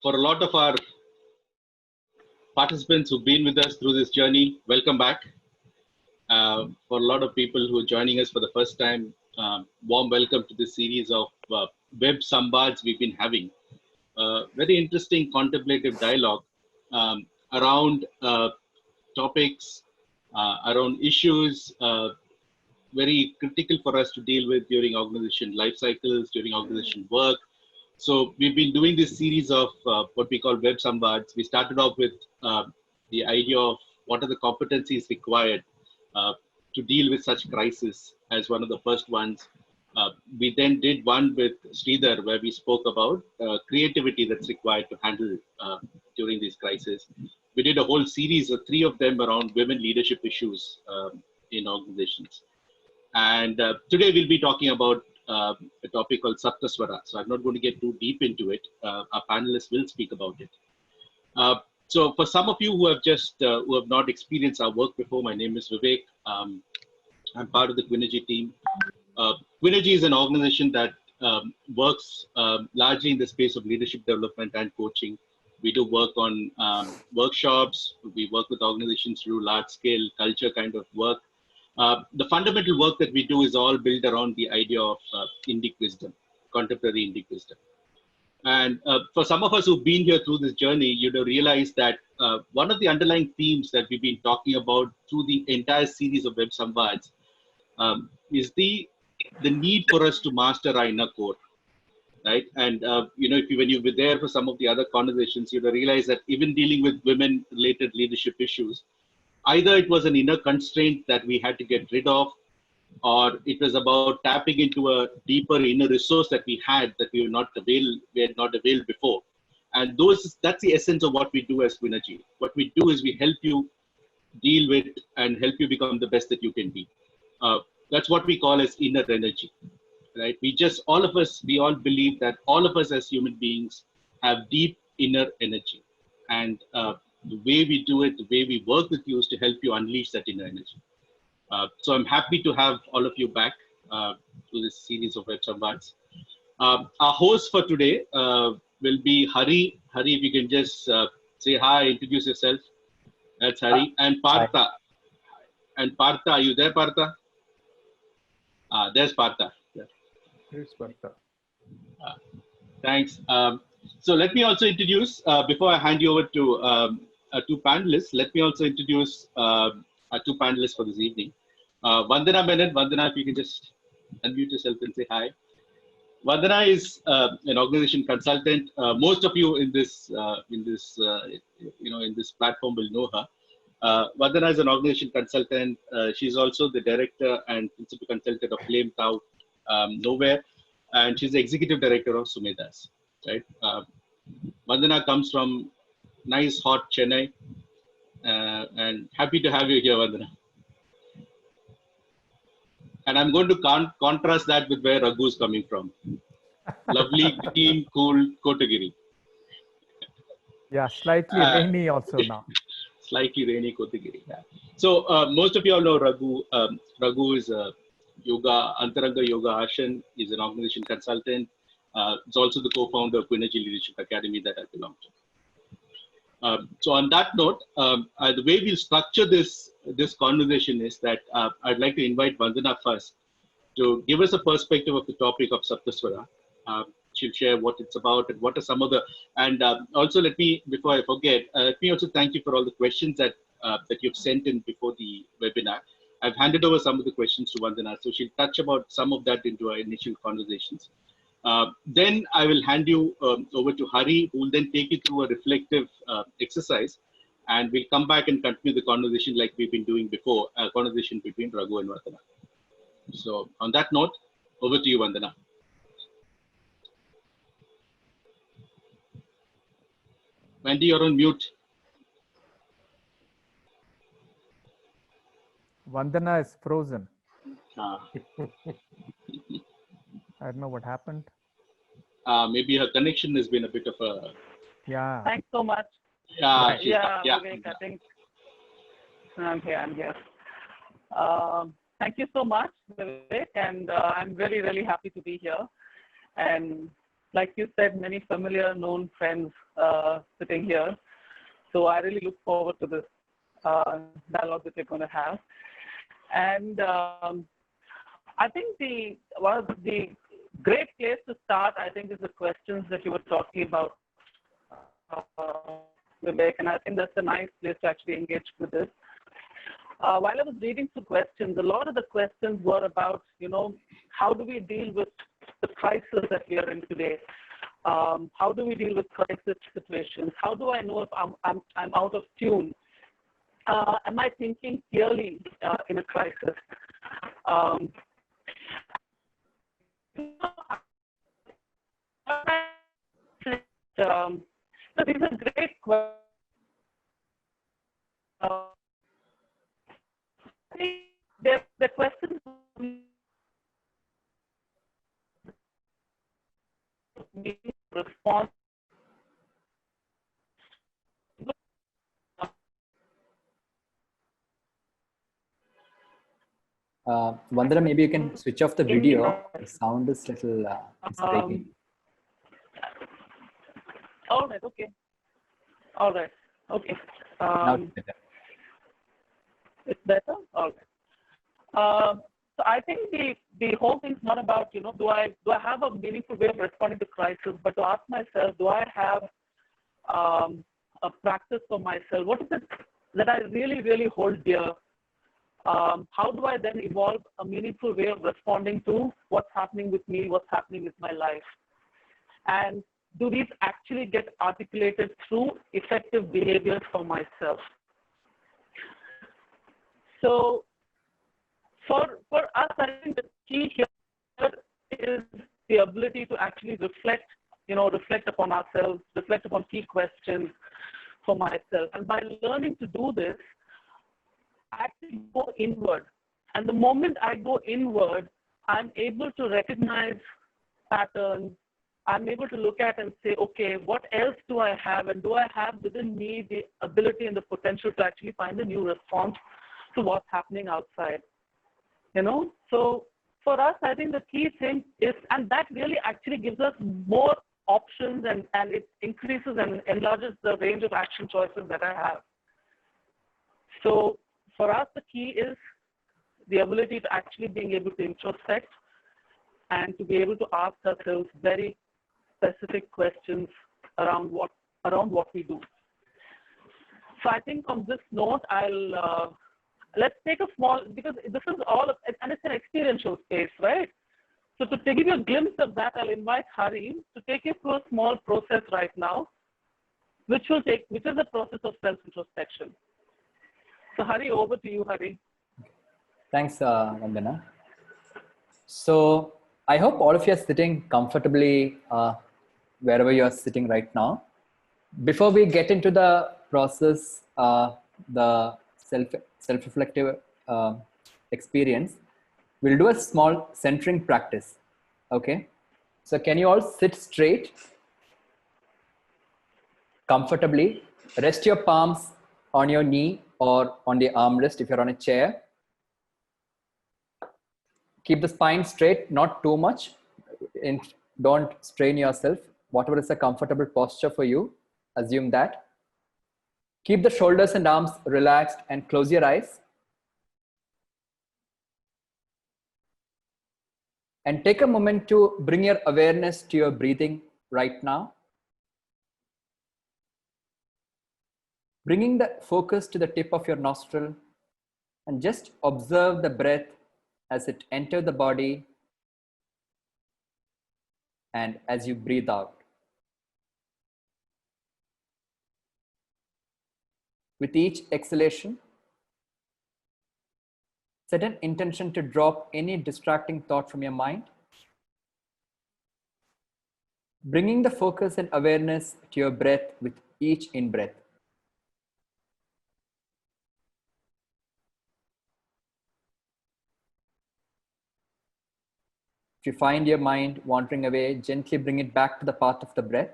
For a lot of our participants who've been with us through this journey, welcome back. For a lot of people who are joining us for the first time, warm welcome to this series of web samvads we've been having. Very interesting contemplative dialogue around topics, around issues very critical for us to deal with during organization life cycles, during organization work. So we've been doing this series of what we call web samvads. We started off with the idea of what are the competencies required to deal with such crisis as one of the first ones. We then did one with Sridhar where we spoke about creativity that's required to handle during these crises. We did a whole series of 3 of them around women leadership issues in organizations. And today we'll be talking about a topic called Saptaswara. So I'm not going to get too deep into it. Our panelists will speak about it. So for some of you who have who have not experienced our work before, my name is Vivek. I'm part of the Quinergy team. Quinergy is an organization that works largely in the space of leadership development and coaching. We do work on workshops. We work with organizations to do large-scale culture kind of work. The fundamental work that we do is all built around the idea of Indic wisdom, contemporary Indic wisdom. And for some of us who've been here through this journey, you'd have realized that one of the underlying themes that we've been talking about through the entire series of Web Samvads is the need for us to master our inner core, right? And when you were there for some of the other conversations, you'd have realized that even dealing with women-related leadership issues, either it was an inner constraint that we had to get rid of, or it was about tapping into a deeper inner resource that we had that we had not availed before. And that's the essence of what we do as Quinergy. What we do is we help you deal with and help you become the best that you can be. That's what we call as inner energy, right? We all believe that all of us as human beings have deep inner energy. And the way we do it, the way we work with you is to help you unleash that inner energy. So I'm happy to have all of you back to this series of Web Samvads. Our host for today will be Hari. Hari, if you can just say hi, introduce yourself. That's Hari. And Partha. Hi. And Partha, are you there, Partha? There's Partha. Yeah. Here's Partha. Thanks. So let me also introduce, before I hand you over to our 2 panelists, let me also introduce our 2 panelists for this evening. Vandana Menon. Vandana, if you can just unmute yourself and say hi. Vandana is an organization consultant. Most of you in this platform will know her. Vandana is an organization consultant. She's also the director and principal consultant of Flame Tau Nowhere, and she's the executive director of Sumedas. Right. Vandana comes from nice hot Chennai, and happy to have you here, Vandana. And I'm going to contrast that with where Raghu is coming from. Lovely, clean, cool Kotagiri. Yeah, slightly rainy also now. Slightly rainy Kotagiri. Yeah. So most of you all know Raghu. Raghu is a Antaranga Yoga Ashan. He's an organization consultant. He's also the co-founder of Quinergy Leadership Academy that I belong to. So on that note, the way we'll structure this conversation is that I'd like to invite Vandana first to give us a perspective of the topic of Saptaswara. She'll share what it's about and what are some of the, and also before I forget, let me also thank you for all the questions that you've sent in before the webinar. I've handed over some of the questions to Vandana, so she'll touch about some of that into our initial conversations. Then I will hand you over to Hari, who will then take you through a reflective exercise, and we'll come back and continue the conversation like we've been doing before, a conversation between Raghu and Vandana. So on that note, over to you, Vandana. Wendy, you're on mute. Vandana is frozen. I don't know what happened. Maybe her connection has been a bit of a... Yeah. Thanks so much. Yeah. Vivek, I think I'm here. Thank you so much, Vivek, and I'm really, really happy to be here. And like you said, many familiar, known friends sitting here. So I really look forward to this dialogue that we're going to have. And I think one of the great place to start, I think, is the questions that you were talking about, Vivek, and I think that's a nice place to actually engage with this. While I was reading through questions, a lot of the questions were about, how do we deal with the crisis that we are in today? How do we deal with crisis situations? How do I know if I'm out of tune? Am I thinking clearly in a crisis? So these are great questions. The questions response. Vandana, maybe you can switch off the video. The sound is little it's breaking. All right. Okay. All right. Okay. Now it's better. It's better. All right. So I think the whole thing's not about, do I have a meaningful way of responding to crisis, but to ask myself, do I have a practice for myself? What is it that I really, really hold dear? How do I then evolve a meaningful way of responding to what's happening with me, what's happening with my life? And do these actually get articulated through effective behaviors for myself? So for us, I think the key here is the ability to actually reflect upon ourselves, reflect upon key questions for myself. And by learning to do this, I actually go inward. And the moment I go inward, I'm able to recognize patterns. I'm able to look at and say, okay, what else do I have? And do I have within me the ability and the potential to actually find a new response to what's happening outside? So for us, I think the key thing is, and that really actually gives us more options and it increases and enlarges the range of action choices that I have. So for us, the key is the ability to actually being able to introspect and to be able to ask ourselves very specific questions around what we do. So I think on this note, let's take a small, because this is and it's an experiential space, right? So to give you a glimpse of that, I'll invite Hari to take you through a small process right now, which is the process of self-introspection. So Hari, over to you, Hari. Thanks, Vandana. So I hope all of you are sitting comfortably wherever you are sitting right now. Before we get into the process, the self-reflective experience, we'll do a small centering practice. Okay. So can you all sit straight, comfortably, rest your palms on your knee or on the armrest if you're on a chair. Keep the spine straight, not too much. Don't strain yourself. Whatever is a comfortable posture for you, assume that. Keep the shoulders and arms relaxed and close your eyes. And take a moment to bring your awareness to your breathing right now. Bringing the focus to the tip of your nostril and just observe the breath as it enters the body and as you breathe out. With each exhalation, set an intention to drop any distracting thought from your mind, bringing the focus and awareness to your breath with each in-breath. If you find your mind wandering away, gently bring it back to the path of the breath.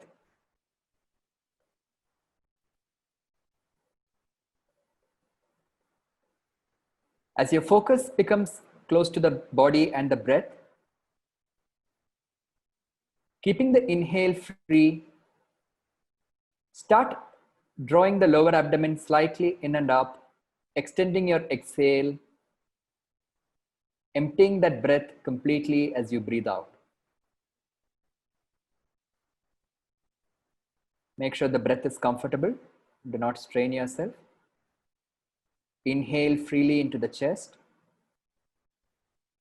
As your focus becomes close to the body and the breath, Keeping the inhale free, start drawing the lower abdomen slightly in and up, extending your exhale, emptying that breath completely as you breathe out. Make sure the breath is comfortable. Do not strain yourself. Inhale freely into the chest.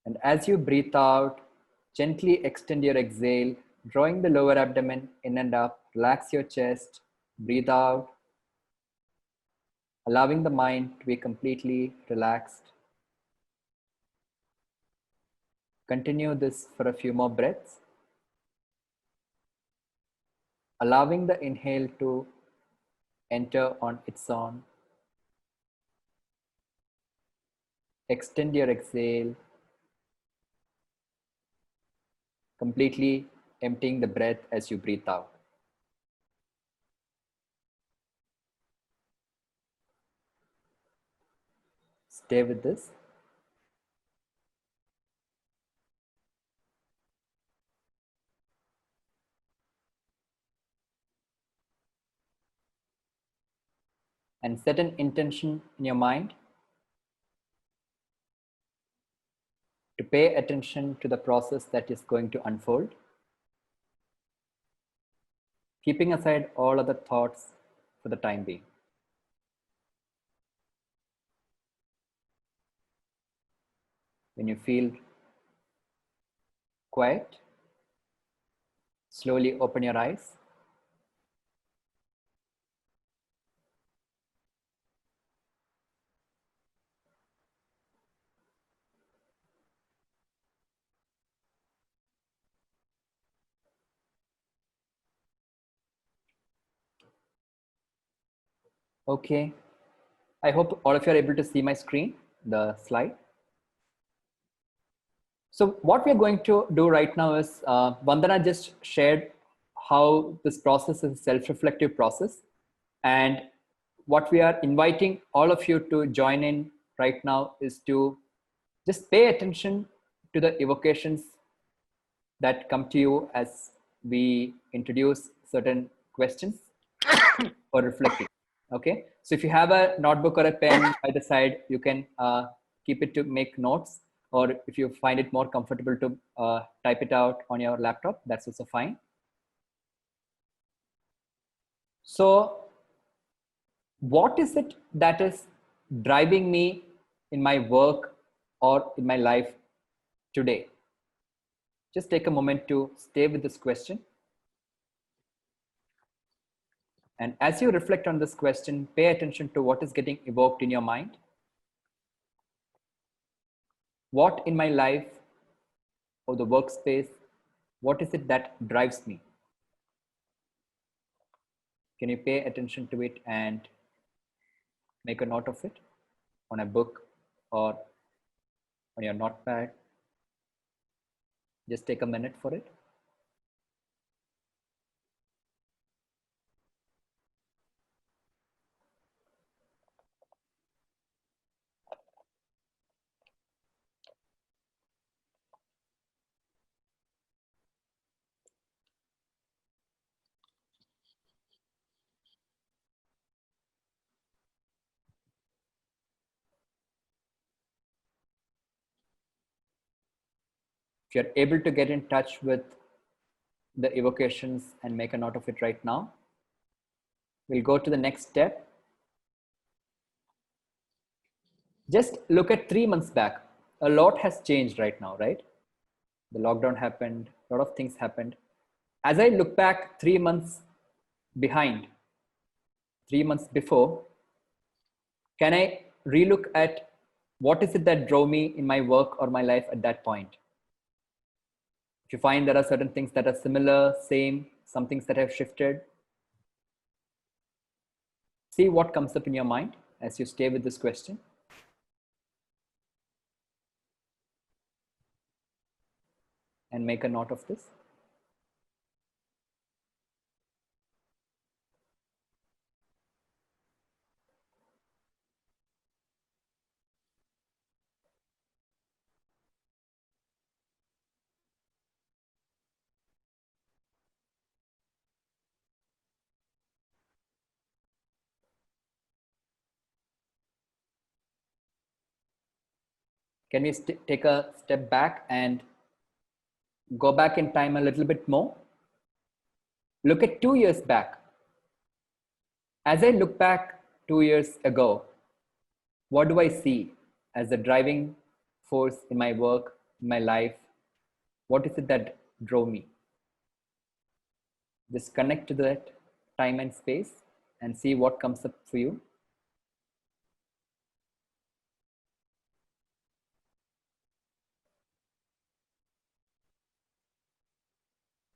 And as you breathe out, gently extend your exhale, drawing the lower abdomen in and up. Relax your chest. Breathe out, allowing the mind to be completely relaxed. Continue this for a few more breaths. Allowing the inhale to enter on its own. Extend your exhale, completely emptying the breath as you breathe out. Stay with this. And set an intention in your mind to pay attention to the process that is going to unfold, keeping aside all other thoughts for the time being. When you feel quiet, slowly open your eyes. Okay, I hope all of you are able to see my screen, the slide. So what we're going to do right now is, Vandana just shared how this process is a self-reflective process. And what we are inviting all of you to join in right now is to just pay attention to the evocations that come to you as we introduce certain questions for reflecting. Okay, so if you have a notebook or a pen by the side, you can keep it to make notes, or if you find it more comfortable to type it out on your laptop, that's also fine. So what is it that is driving me in my work or in my life today? Just take a moment to stay with this question. And as you reflect on this question, pay attention to what is getting evoked in your mind. What in my life or the workspace, what is it that drives me? Can you pay attention to it and make a note of it on a book or on your notepad? Just take a minute for it. If you're able to get in touch with the evocations and make a note of it right now, we'll go to the next step. Just look at 3 months back. A lot has changed right now, right? The lockdown happened, a lot of things happened. As I look back 3 months behind, 3 months before, can I relook at what is it that drove me in my work or my life at that point? If you find there are certain things that are similar, same, some things that have shifted, see what comes up in your mind as you stay with this question. And make a note of this. Can we take a step back and go back in time a little bit more? Look at 2 years back. As I look back 2 years ago, what do I see as the driving force in my work, in my life? What is it that drove me? Just connect to that time and space and see what comes up for you.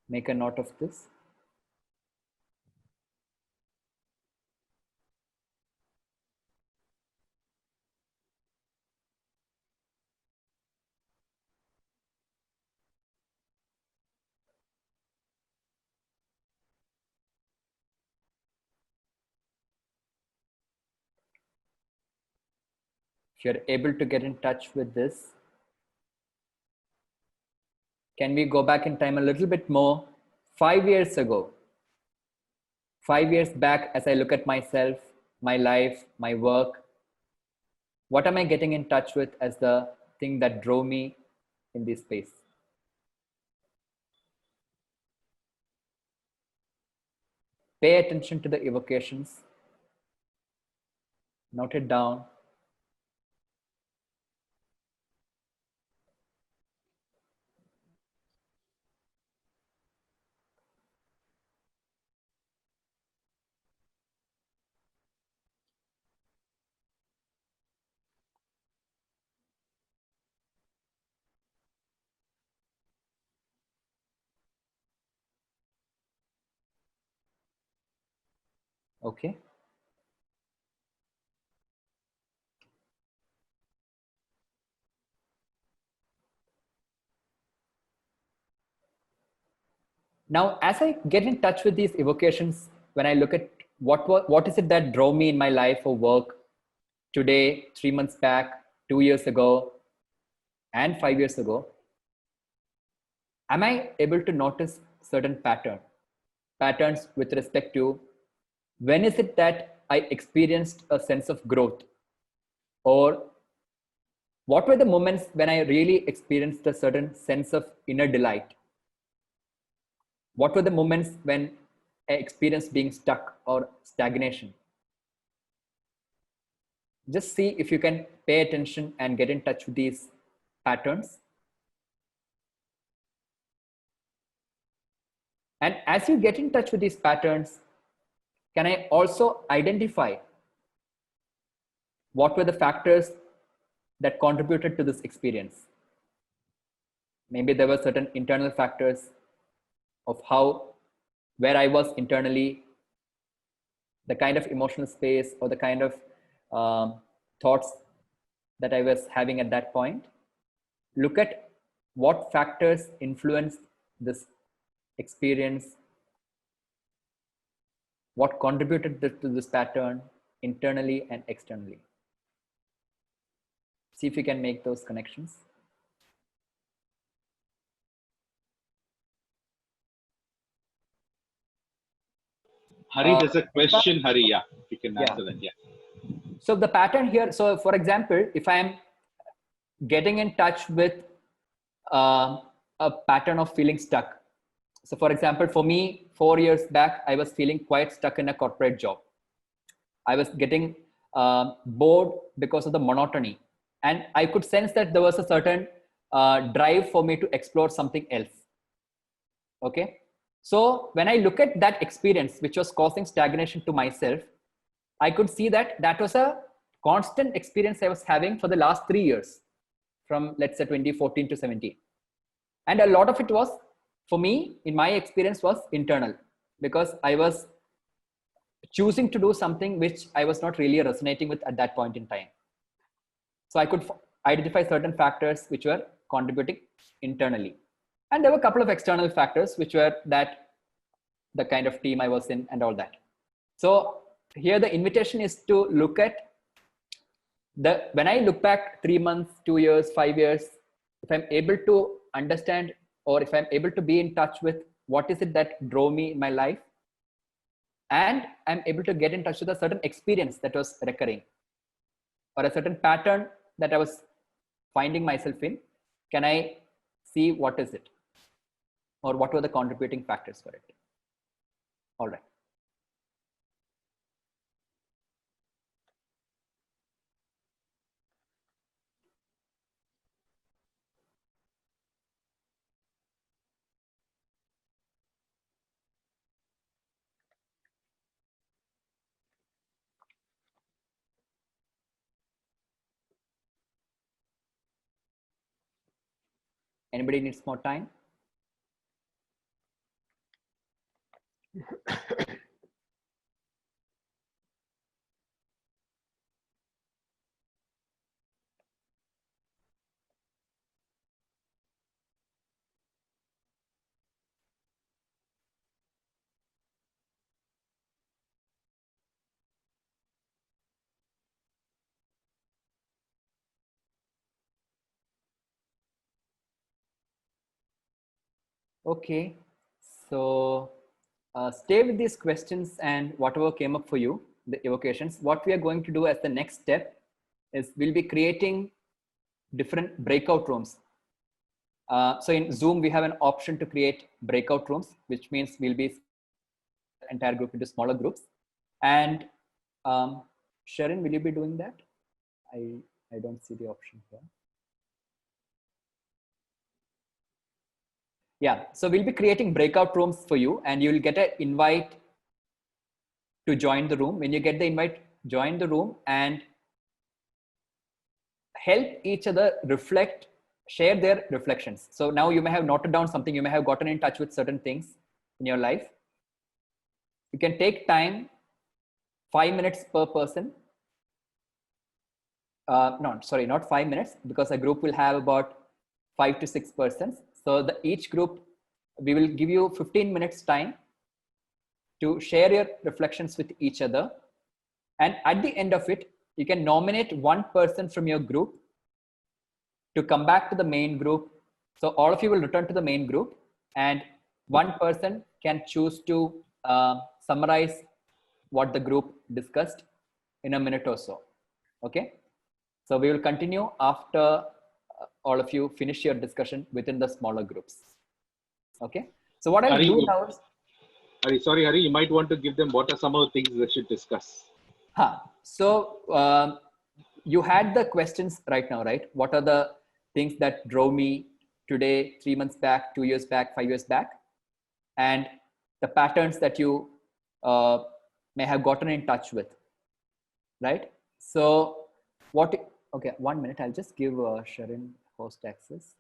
Make a note of this. If you're able to get in touch with this, can we go back in time a little bit more? 5 years ago, 5 years back, as I look at myself, my life, my work, what am I getting in touch with as the thing that drove me in this space? Pay attention to the evocations. Note it down. Okay. Now, as I get in touch with these evocations, when I look at what is it that drove me in my life or work today, 3 months back, 2 years ago, and 5 years ago, am I able to notice certain patterns with respect to when is it that I experienced a sense of growth, or what were the moments when I really experienced a certain sense of inner delight? What were the moments when I experienced being stuck or stagnation? Just see if you can pay attention and get in touch with these patterns. And as you get in touch with these patterns, can I also identify what were the factors that contributed to this experience? Maybe there were certain internal factors of where I was internally, the kind of emotional space or the kind of thoughts that I was having at that point. Look at what factors influenced this experience, what contributed to this pattern internally and externally. See if you can make those connections. Hari, there's a question, Hari. Yeah, if you can answer that. Yeah. So the pattern here, so for example, if I am getting in touch with a pattern of feeling stuck. So for example, for me, 4 years back, I was feeling quite stuck in a corporate job. I was getting bored because of the monotony. And I could sense that there was a certain drive for me to explore something else. Okay. So when I look at that experience, which was causing stagnation to myself, I could see that that was a constant experience I was having for the last 3 years, from let's say 2014 to 17. And a lot of it was, for me, in my experience, was internal, because I was choosing to do something which I was not really resonating with at that point in time. So I could identify certain factors which were contributing internally. And there were a couple of external factors which were that the kind of team I was in and all that. So here the invitation is to look at when I look back 3 months, 2 years, 5 years, if I'm able to understand, or if I'm able to be in touch with what is it that drove me in my life, and I'm able to get in touch with a certain experience that was recurring, or a certain pattern that I was finding myself in, can I see what is it? Or what were the contributing factors for it? All right. Anybody needs more time? Okay, so stay with these questions and whatever came up for you, the evocations. What we are going to do as the next step is we'll be creating different breakout rooms. So in Zoom, we have an option to create breakout rooms, which means we'll be entire group into smaller groups. And Sharon, will you be doing that? I don't see the option here. Yeah, so we'll be creating breakout rooms for you, and you'll get an invite to join the room. When you get the invite, join the room and help each other reflect, share their reflections. So now you may have noted down something, you may have gotten in touch with certain things in your life. You can take time, 5 minutes per person. No, sorry, not 5 minutes, because a group will have about 5 to 6 persons. So each group, we will give you 15 minutes time to share your reflections with each other. And at the end of it, you can nominate one person from your group to come back to the main group. So all of you will return to the main group, and one person can choose to summarize what the group discussed in a minute or so. Okay. So we will continue after all of you finish your discussion within the smaller groups. Okay. So what I'll do now is, sorry, Hari, you might want to give them what are some of the things they should discuss. So you had the questions right now, right? What are the things that drove me today, 3 months back, 2 years back, 5 years back, and the patterns that you may have gotten in touch with, right? So okay, 1 minute, I'll just give Sharon host access.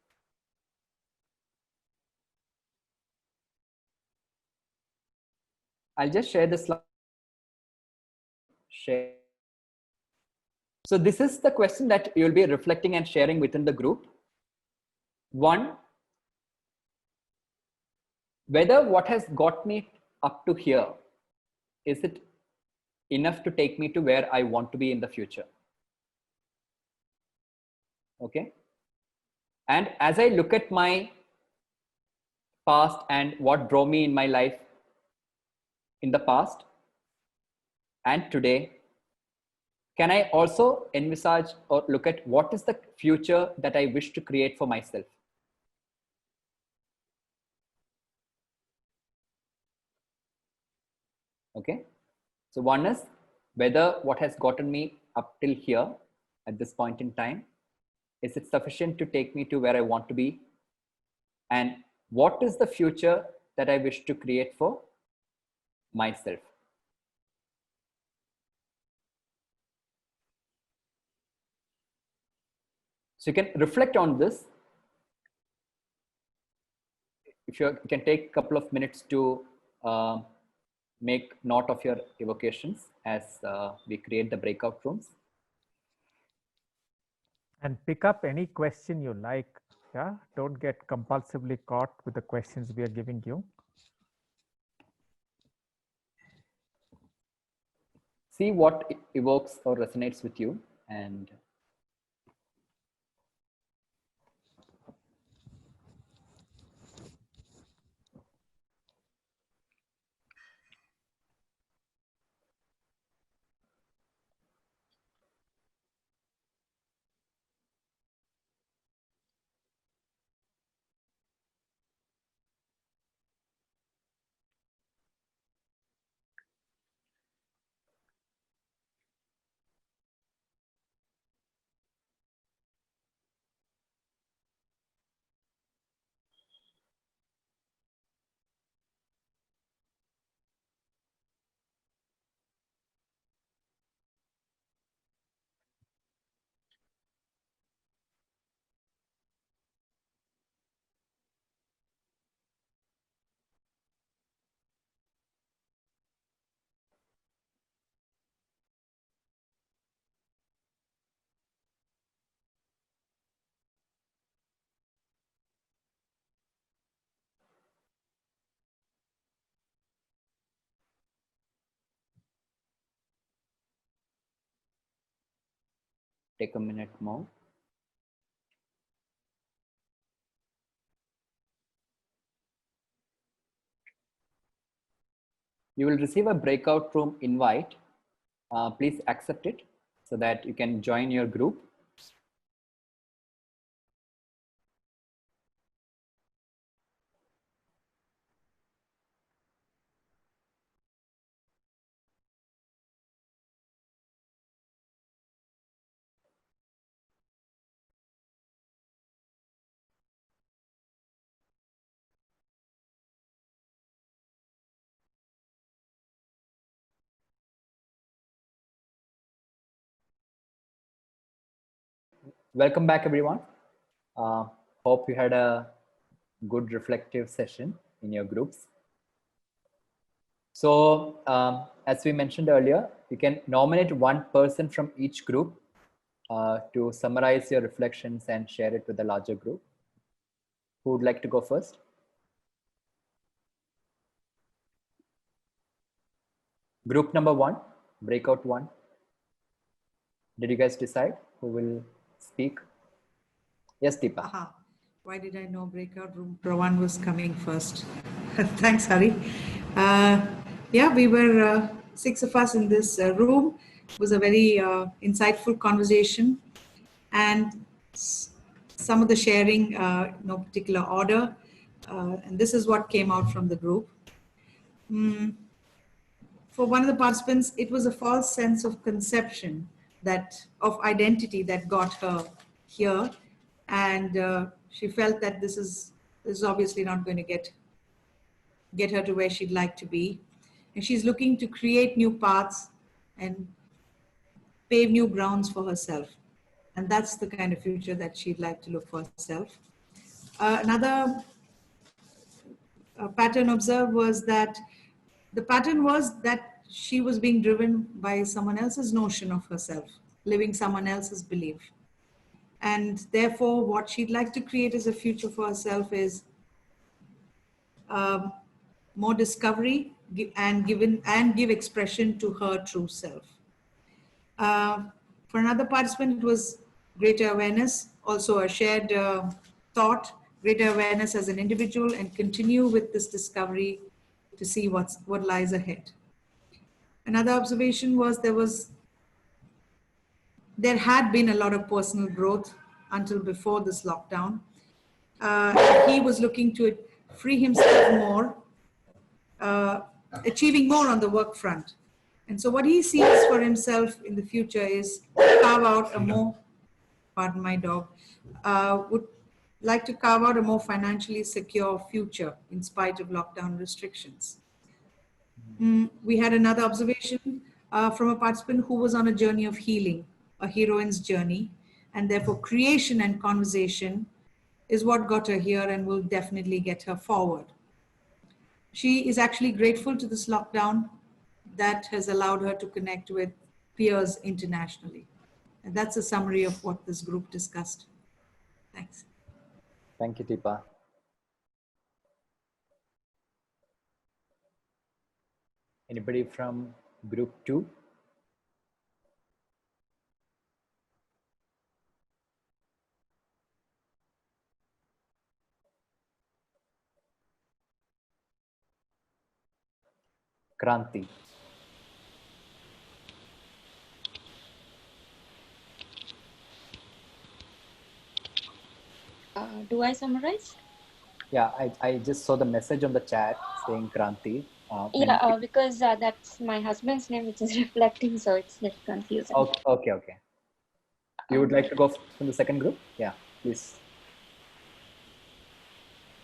I'll just share the slide. Share. So this is the question that you'll be reflecting and sharing within the group. 1, whether what has got me up to here, is it enough to take me to where I want to be in the future? Okay. And as I look at my past and what drove me in my life in the past and today, can I also envisage or look at what is the future that I wish to create for myself? Okay. So one is whether what has gotten me up till here at this point in time, is it sufficient to take me to where I want to be? And what is the future that I wish to create for myself? So you can reflect on this. If you can take a couple of minutes to make note of your evocations as we create the breakout rooms. And pick up any question you like. Yeah, don't get compulsively caught with the questions we are giving you. See what evokes or resonates with you, and take a minute more. You will receive a breakout room invite. Please accept it so that you can join your group. Welcome back, everyone. Hope you had a good reflective session in your groups. So as we mentioned earlier, you can nominate one person from each group to summarize your reflections and share it with the larger group. Who would like to go first? Group number 1, breakout 1. Did you guys decide who will speak? Yes, Deepa. Aha. Why did I know breakout room one was coming first? Thanks, Hari. Yeah, we were 6 of us in this room. It was a very insightful conversation, and some of the sharing, no particular order. And this is what came out from the group. For one of the participants, it was a false sense of conception of identity that got her here. And she felt that this is obviously not going to get her to where she'd like to be. And she's looking to create new paths and pave new grounds for herself. And that's the kind of future that she'd like to look for herself. Another pattern observed was that the pattern was that she was being driven by someone else's notion of herself, living someone else's belief. And therefore, what she'd like to create as a future for herself is more discovery and give expression to her true self. For another participant, it was greater awareness, also a shared thought, greater awareness as an individual, and continue with this discovery to see what lies ahead. Another observation was there had been a lot of personal growth until before this lockdown. He was looking to free himself more, achieving more on the work front. And so what he sees for himself in the future is carve out a more, pardon my dog, would like to carve out a more financially secure future in spite of lockdown restrictions. We had another observation from a participant who was on a journey of healing, a heroine's journey, and therefore creation and conversation is what got her here and will definitely get her forward. She is actually grateful to this lockdown that has allowed her to connect with peers internationally. And that's a summary of what this group discussed. Thanks. Thank you, Deepa. Anybody from group 2? Kranti. Do I summarize? Yeah, I just saw the message on the chat saying Kranti. Yeah, because that's my husband's name, which is reflecting, so it's a little confusing. Okay. You would like to go from the second group? Yeah, please.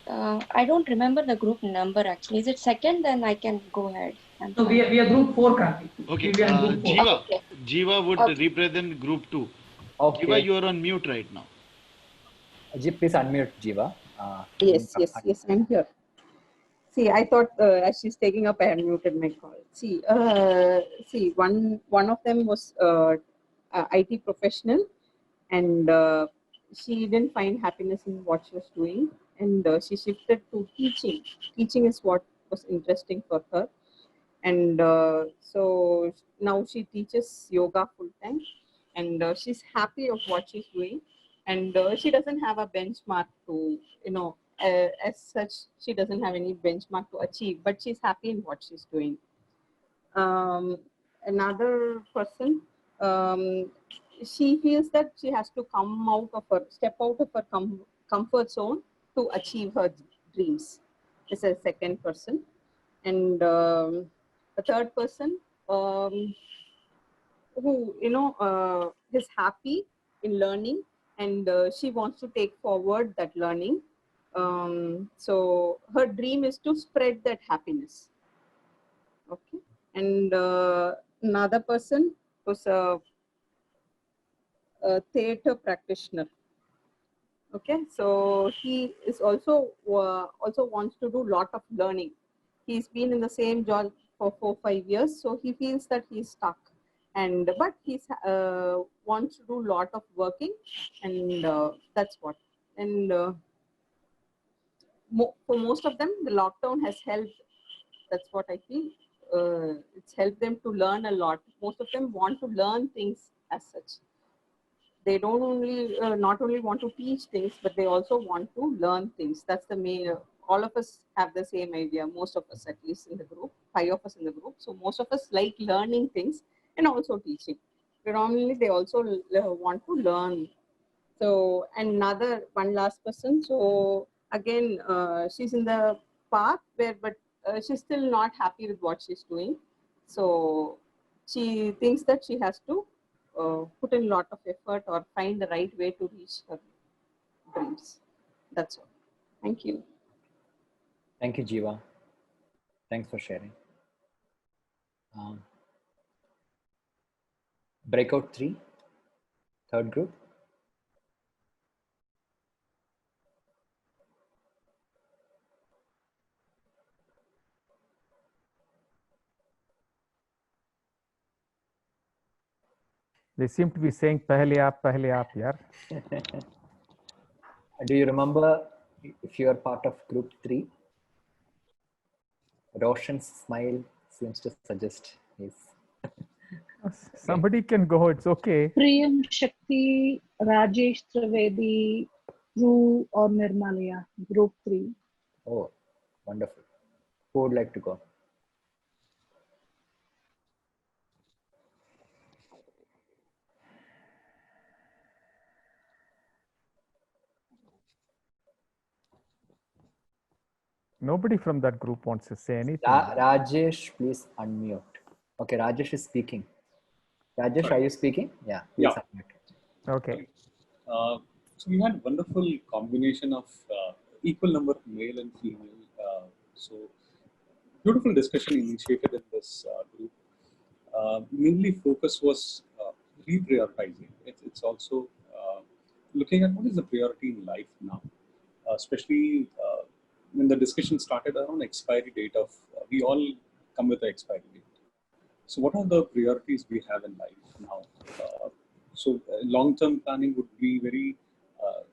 I don't remember the group number actually. Is it second? Then I can go ahead. No, we are group 4, Kranti. Okay, We are in group 4. Jiva, Okay. Jiva would represent group 2. Okay. Jiva, you are on mute right now. Please unmute Jiva. Yes, I'm here. See, I thought as she's taking up, I unmuted my call. See, one of them was IT professional, and she didn't find happiness in what she was doing, and she shifted to teaching. Teaching is what was interesting for her, and so now she teaches yoga full time, and she's happy of what she's doing, and she doesn't have a benchmark to, as such, she doesn't have any benchmark to achieve, but she's happy in what she's doing. Another person, she feels that she has to step out of her comfort zone to achieve her dreams. This is a second person. And a third person, who is happy in learning, and she wants to take forward that learning. So her dream is to spread that happiness. Okay. And another person was a theater practitioner. Okay, so he is also wants to do a lot of learning. He's been in the same job for 4-5 years, so he feels that he's stuck, and but he's wants to do a lot of working, and that's what. And for most of them, the lockdown has helped. That's what I feel. It's helped them to learn a lot. Most of them want to learn things as such. They don't only not only want to teach things, but they also want to learn things. That's the main. All of us have the same idea. Most of us, at least in the group, 5 of us in the group. So most of us like learning things and also teaching. Predominantly, they also want to learn. So one last person. So again, she's in the path but she's still not happy with what she's doing. So she thinks that she has to put in a lot of effort or find the right way to reach her dreams. That's all. Thank you. Thank you, Jiva. Thanks for sharing. Breakout 3, third group. They seem to be saying pehle aap, yaar. Do you remember if you are part of group 3? Roshan's smile seems to suggest yes. Somebody can go, it's okay. Priyam Shakti, Rajesh Trivedi, Dhruv or Nirmalaya, group 3. Oh, wonderful. Who would like to go? Nobody from that group wants to say anything. Rajesh, please unmute. Okay, Rajesh is speaking. Rajesh, are you speaking? Yeah. Please unmute. Okay. So we had a wonderful combination of equal number of male and female. So beautiful discussion initiated in this group. Mainly focus was reprioritizing. It's also looking at what is the priority in life now, especially when the discussion started around expiry date of, we all come with the expiry date. So what are the priorities we have in life now? So long-term planning would be very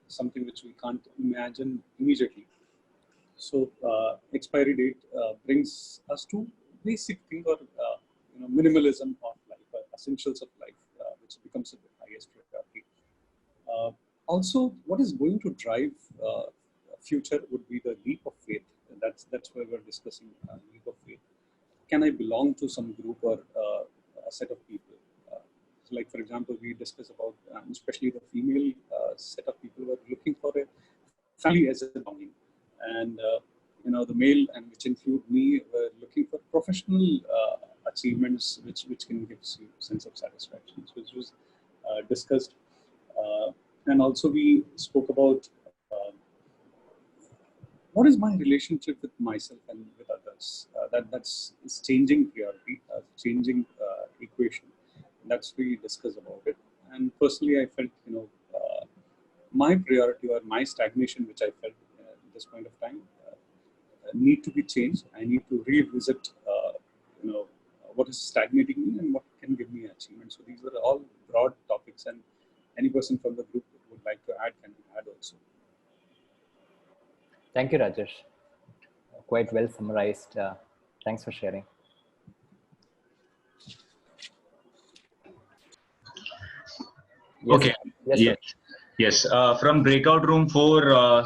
something which we can't imagine immediately. So expiry date brings us to basic thing or minimalism of life, essentials of life, which becomes the highest priority. Also, what is going to drive future would be the leap of faith. And that's where we're discussing leap of faith. Can I belong to some group or a set of people? So like, for example, we discuss about, especially the female set of people who are looking for a family as a belonging. And, the male, and which include me, were looking for professional achievements, which can give you a sense of satisfaction. So this was discussed. And also we spoke about what is my relationship with myself and with others. That's changing priority, changing equation. That's we discuss about it. And personally, I felt my priority or my stagnation, which I felt at this point of time, need to be changed. I need to revisit, what is stagnating me and what can give me achievement. So these are all broad topics, and any person from the group would like to add can add also. Thank you, Rajesh. Quite well summarized. Thanks for sharing. Yes, Okay. yes, Yes. Yes. From breakout room 4,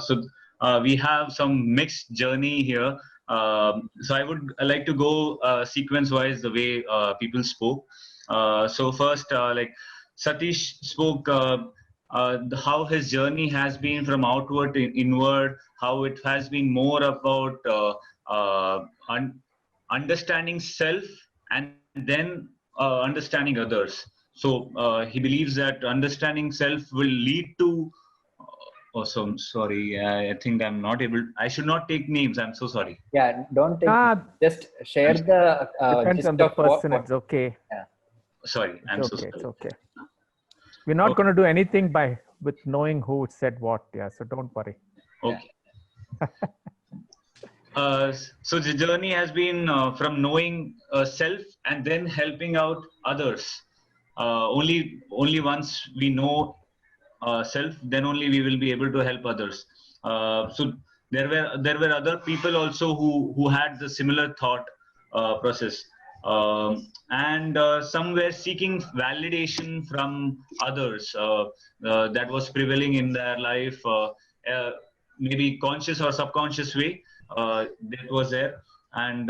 we have some mixed journey here. So I would like to go sequence wise the way people spoke. So first, like Satish spoke how his journey has been from outward to inward, how it has been more about understanding self and then understanding others. So he believes that understanding self will lead to. Oh, so I'm sorry. I think I'm not able. I should not take names. I'm so sorry. Yeah, don't take. Ah, Just share the depends gist on the of what. person. It's okay. Yeah. Sorry, It's I'm so okay. sorry. It's okay. We're not going to do anything with knowing who said what. Yeah. So don't worry. Okay. So the journey has been from knowing self and then helping out others. Only once we know self, then only we will be able to help others. So there were other people also who had the similar thought process, and some were seeking validation from others that was prevailing in their life, maybe conscious or subconscious way. That was there, and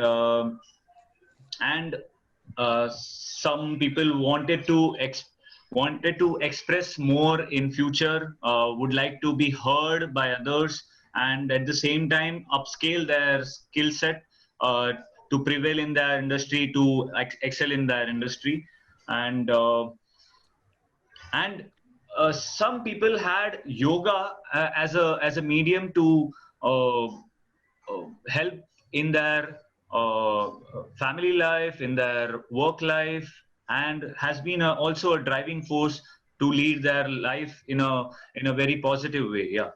some people wanted to express more in future, would like to be heard by others, and at the same time upscale their skill set to prevail in their industry, to excel in their industry, and some people had yoga as a medium to help in their family life, in their work life, and has been also a driving force to lead their life in a very positive way. Yeah.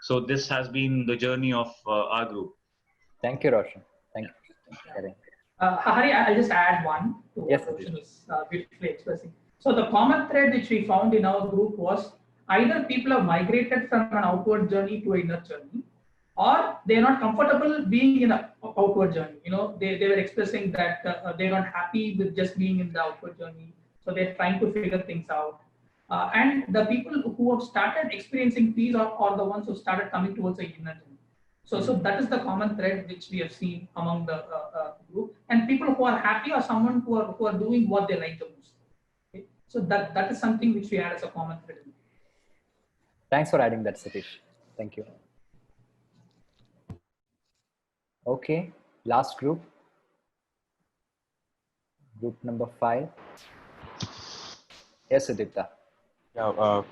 So this has been the journey of our group. Thank you, Roshan. Thank you for sharing. Hari, I'll just add one to Yes, what Roshan is beautifully expressing. So the common thread which we found in our group was either people have migrated from an outward journey to an inner journey, or they're not comfortable being in an outward journey. They were expressing that they're not happy with just being in the outward journey. So they're trying to figure things out. And the people who have started experiencing peace are the ones who started coming towards the inner journey. So that is the common thread which we have seen among the group. And people who are happy are someone who are doing what they like the most. Okay? So that is something which we had as a common thread. Thanks for adding that, Satish. Thank you. Okay, last group. Group number 5. Yes, Aditya. Yeah,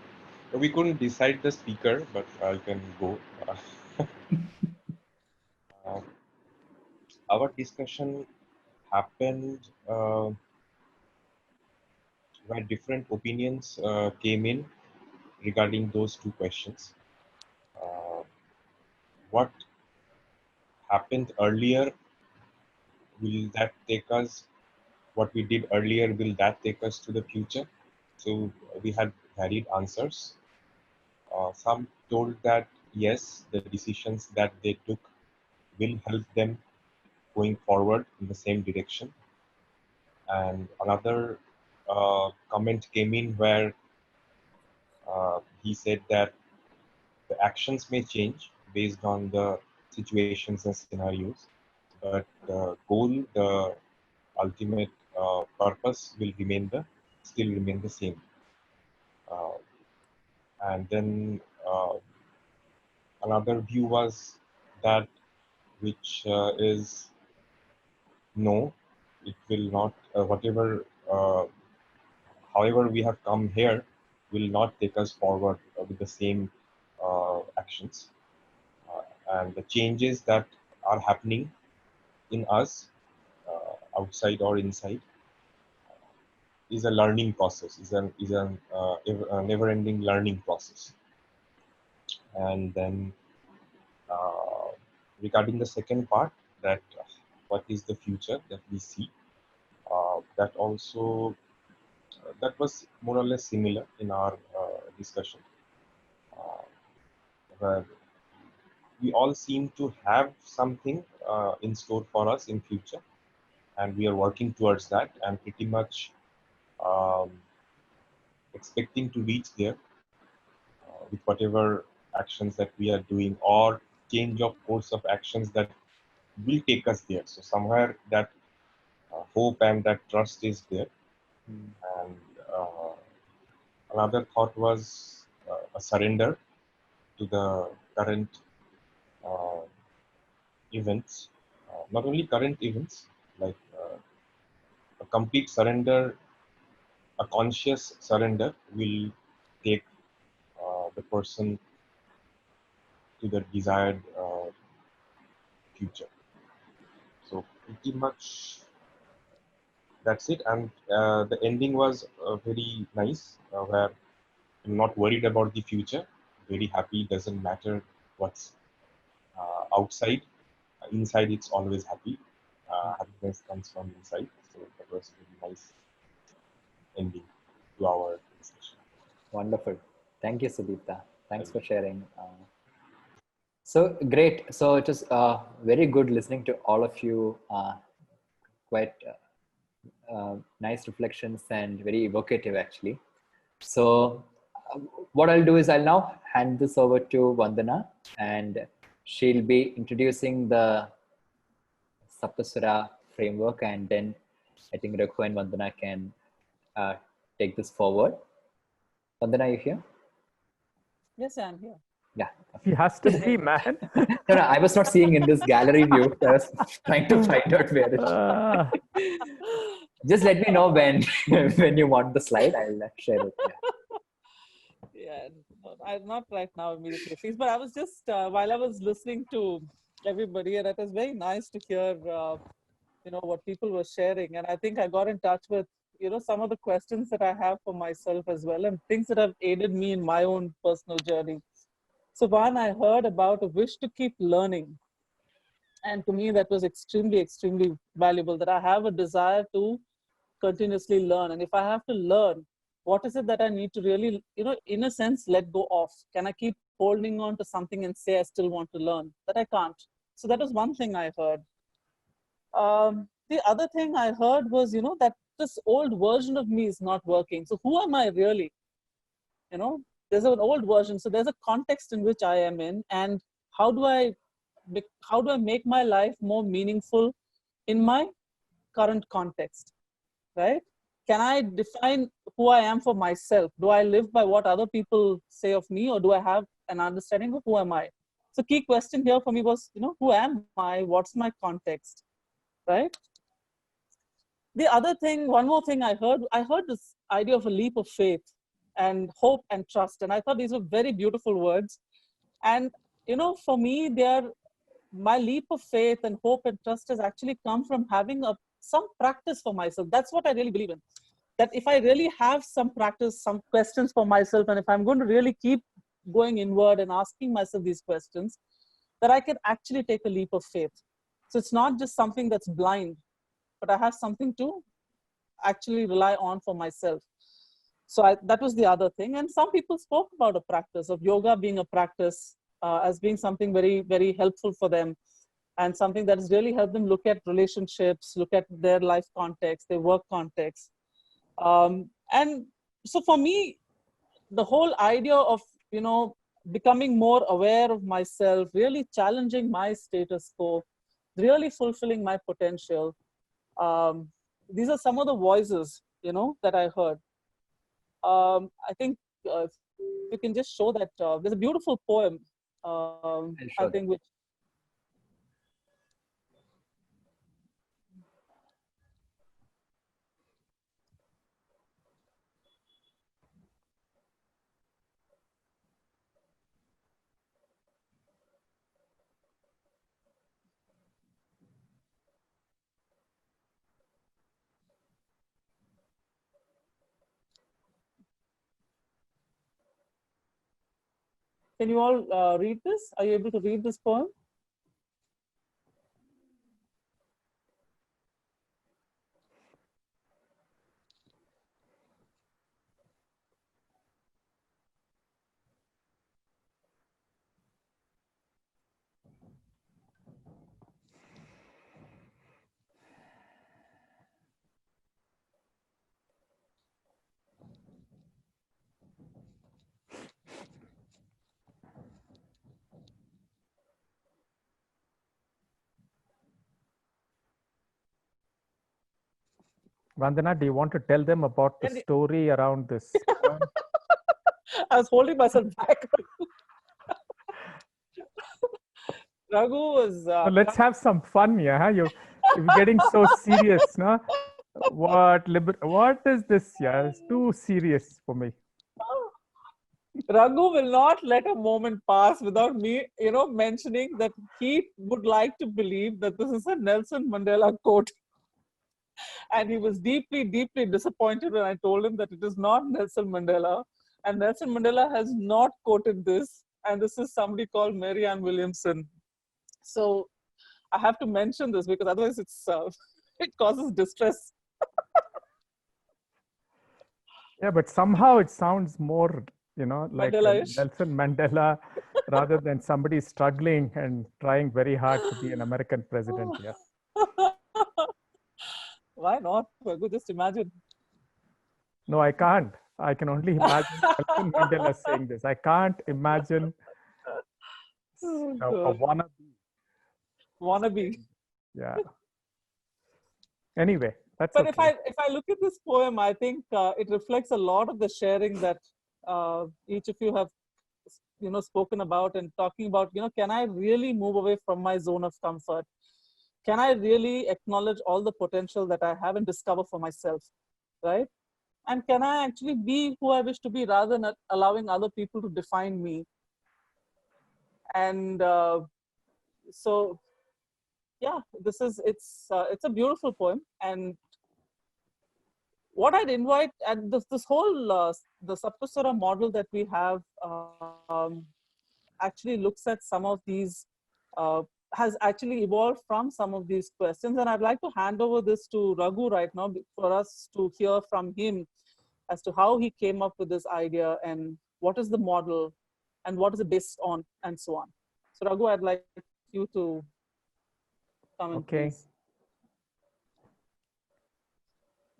we couldn't decide the speaker, but I can go. Our discussion happened where different opinions came in regarding those two questions. What happened earlier, will that take us, what we did earlier, will that take us to the future? So we had varied answers. Some told that yes, the decisions that they took will help them going forward in the same direction. And another comment came in where he said that the actions may change based on the situations and scenarios, but the goal, the ultimate purpose will still remain the same. And then another view was that, which is no, it will not, however we have come here, will not take us forward with the same actions. And the changes that are happening in us, outside or inside, is a learning process, is a never-ending learning process. And then regarding the second part, that what is the future that we see, that also that was more or less similar in our discussion, where we all seem to have something in store for us in future, and we are working towards that, and pretty much expecting to reach there with whatever actions that we are doing, or change of course of actions that will take us there. So somewhere that hope and that trust is there. And another thought was a surrender to the current uh, events, not only current events, like a complete surrender, a conscious surrender will take the person to the desired future. So pretty much that's it. And the ending was very nice, where I'm not worried about the future, very happy, doesn't matter what's outside. Inside it's always happy. Happiness comes from inside. So that was a very nice ending to our discussion. Wonderful. Thank you, Sudipta. Thanks for sharing. So great. So it was very good listening to all of you. Quite nice reflections and very evocative, actually. So what I'll do is I'll now hand this over to Vandana, and she'll be introducing the Saptaswara framework, and then I think Raghu and Vandana can take this forward. Vandana, you here? Yes, I'm here. Yeah. He has to be, man. No, I was not seeing in this gallery view. I was trying to find out where it is. Just let me know when when you want the slide. I'll share it. Yeah, I'm not right now immediately, please. But I was just while I was listening to everybody, and it was very nice to hear, what people were sharing. And I think I got in touch with, some of the questions that I have for myself as well, and things that have aided me in my own personal journey. So one, I heard about a wish to keep learning. And to me, that was extremely, extremely valuable, that I have a desire to continuously learn. And if I have to learn, what is it that I need to really, in a sense, let go of? Can I keep holding on to something and say I still want to learn? That I can't. So that was one thing I heard. The other thing I heard was, that this old version of me is not working. So who am I really? There's an old version. So there's a context in which I am in, and how do I make my life more meaningful in my current context, right? Can I define who I am for myself? Do I live by what other people say of me, or do I have an understanding of who am I? So key question here for me was, who am I? What's my context, right? The other thing, one more thing I heard this idea of a leap of faith and hope and trust. And I thought these were very beautiful words. And, for me, my leap of faith and hope and trust has actually come from having some practice for myself. That's what I really believe in. That if I really have some practice, some questions for myself, and if I'm going to really keep going inward and asking myself these questions, that I can actually take a leap of faith. So it's not just something that's blind, but I have something to actually rely on for myself. So that was the other thing. And some people spoke about a practice of yoga being a practice, as being something very, very helpful for them, and something that has really helped them look at relationships, look at their life context, their work context. And so for me, the whole idea of, becoming more aware of myself, really challenging my status quo, really fulfilling my potential. These are some of the voices, that I heard. I think if you can just show that there's a beautiful poem, I think, which can you all read this? Are you able to read this poem? Vandana, do you want to tell them about the And story around this? I was holding myself back. Raghu was. Let's have some fun, yeah. You're getting so serious, no? What is this? Yeah, it's too serious for me. Raghu will not let a moment pass without me, mentioning that he would like to believe that this is a Nelson Mandela quote. And he was deeply, deeply disappointed when I told him that it is not Nelson Mandela. And Nelson Mandela has not quoted this. And this is somebody called Marianne Williamson. So I have to mention this because otherwise it causes distress. Yeah, but somehow it sounds more, like Mandela-ish. Nelson Mandela rather than somebody struggling and trying very hard to be an American president. Yeah. Why not? Just imagine. No, I can't. I can only imagine Nelson Mandela saying this. I can't imagine a wannabe. Yeah. Anyway, that's but okay. if I look at this poem, I think it reflects a lot of the sharing that each of you have spoken about and talking about. Can I really move away from my zone of comfort? Can I really acknowledge all the potential that I have and discover for myself, right? And can I actually be who I wish to be rather than allowing other people to define me? And so, yeah, it's a beautiful poem. And what I'd invite, and this whole the Saptaswara model that we have actually looks at some of these, has actually evolved from some of these questions. And I'd like to hand over this to Raghu right now for us to hear from him as to how he came up with this idea and what is the model and what is it based on and so on. So Raghu, I'd like you to come in, please.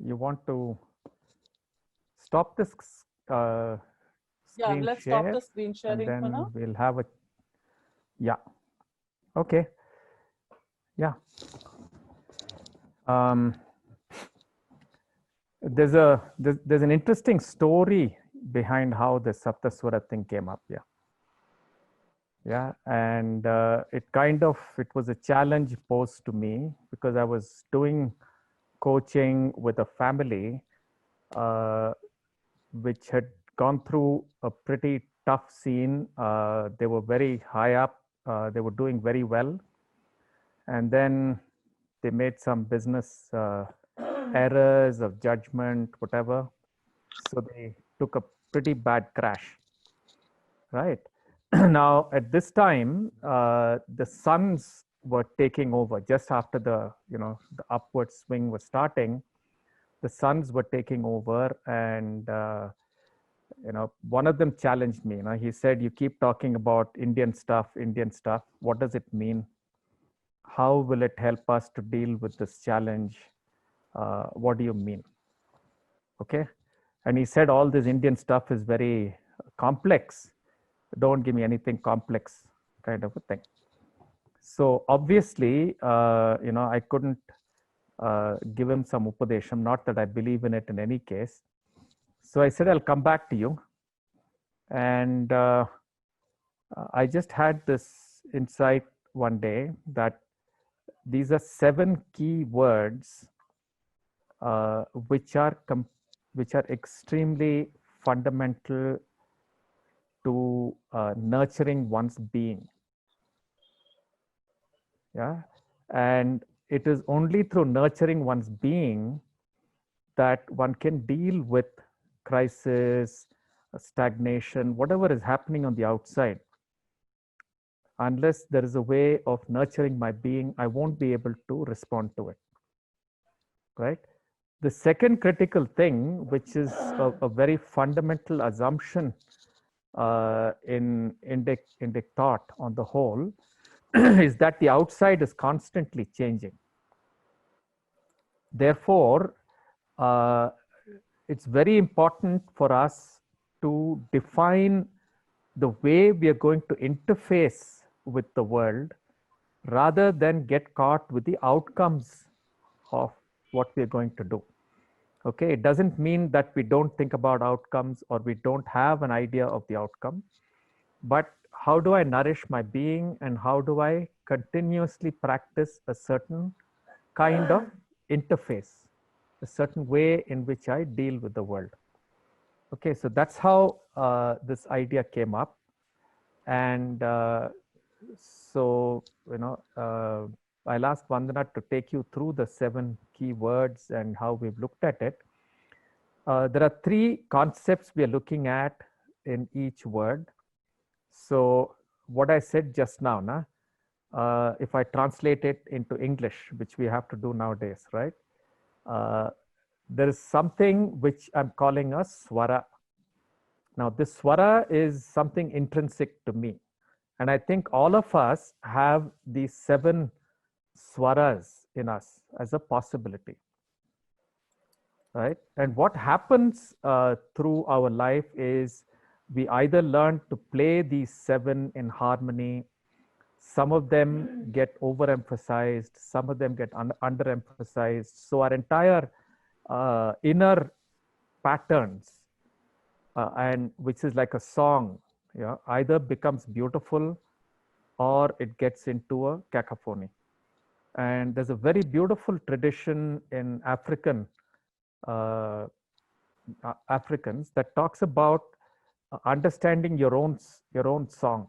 You want to stop this yeah, let's share, stop the screen sharing and then for now. we'll have a, yeah. Okay. Yeah. There's an interesting story behind how the Saptaswara thing came up. Yeah. Yeah. And it was a challenge posed to me because I was doing coaching with a family which had gone through a pretty tough scene. They were very high up. They were doing very well. And then they made some business errors of judgment, whatever. So they took a pretty bad crash, right? Now, at this time, the sons were taking over just after the upward swing was starting. The sons were taking over, and one of them challenged me. He said, "You keep talking about Indian stuff. What does it mean? How will it help us to deal with this challenge? What do you mean?" Okay, and he said, "All this Indian stuff is very complex. Don't give me anything complex," kind of a thing. So obviously, I couldn't give him some upadesham, not that I believe in it in any case. So I said, "I'll come back to you." And I just had this insight one day that these are 7 key words which are extremely fundamental to nurturing one's being. Yeah, and it is only through nurturing one's being that one can deal with crisis, stagnation, whatever is happening on the outside. Unless there is a way of nurturing my being, I won't be able to respond to it, right? The second critical thing, which is a very fundamental assumption in Indic thought on the whole, is that the outside is constantly changing. Therefore, it's very important for us to define the way we are going to interface with the world rather than get caught with the outcomes of what we are going to do. Okay, it doesn't mean that we don't think about outcomes or we don't have an idea of the outcome, but how do I nourish my being and how do I continuously practice a certain kind of interface, a certain way in which I deal with the world. Okay, so that's how this idea came up. And so, I'll ask Vandana to take you through the 7 key words and how we've looked at it. There are 3 concepts we are looking at in each word. So what I said just now, if I translate it into English, which we have to do nowadays, right? There is something which I'm calling a swara. Now this swara is something intrinsic to me. And I think all of us have these 7 swaras in us as a possibility, right? And what happens through our life is we either learn to play these 7 in harmony. Some of them get overemphasized, some of them get underemphasized. So our entire inner patterns, and which is like a song, either becomes beautiful or it gets into a cacophony. And there's a very beautiful tradition in Africans that talks about understanding your own song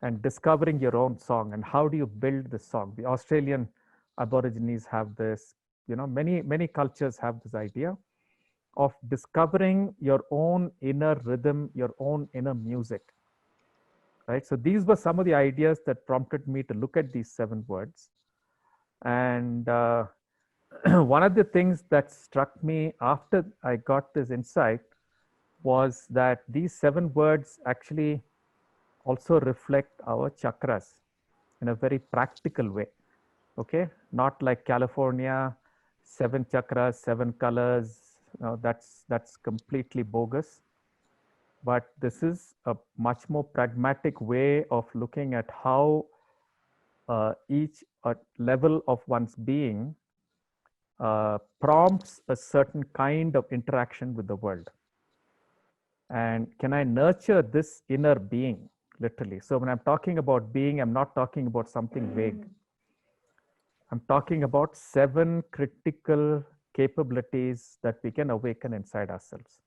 and discovering your own song and how do you build the song. The Australian Aborigines have this, many cultures have this idea of discovering your own inner rhythm, your own inner music, right? So these were some of the ideas that prompted me to look at these 7 words. And one of the things that struck me after I got this insight was that these 7 words actually also reflect our chakras in a very practical way. Okay, not like California, 7 chakras, 7 colors. That's completely bogus. But this is a much more pragmatic way of looking at how each level of one's being prompts a certain kind of interaction with the world. And can I nurture this inner being, literally? So when I'm talking about being, I'm not talking about something vague. I'm talking about 7 critical capabilities that we can awaken inside ourselves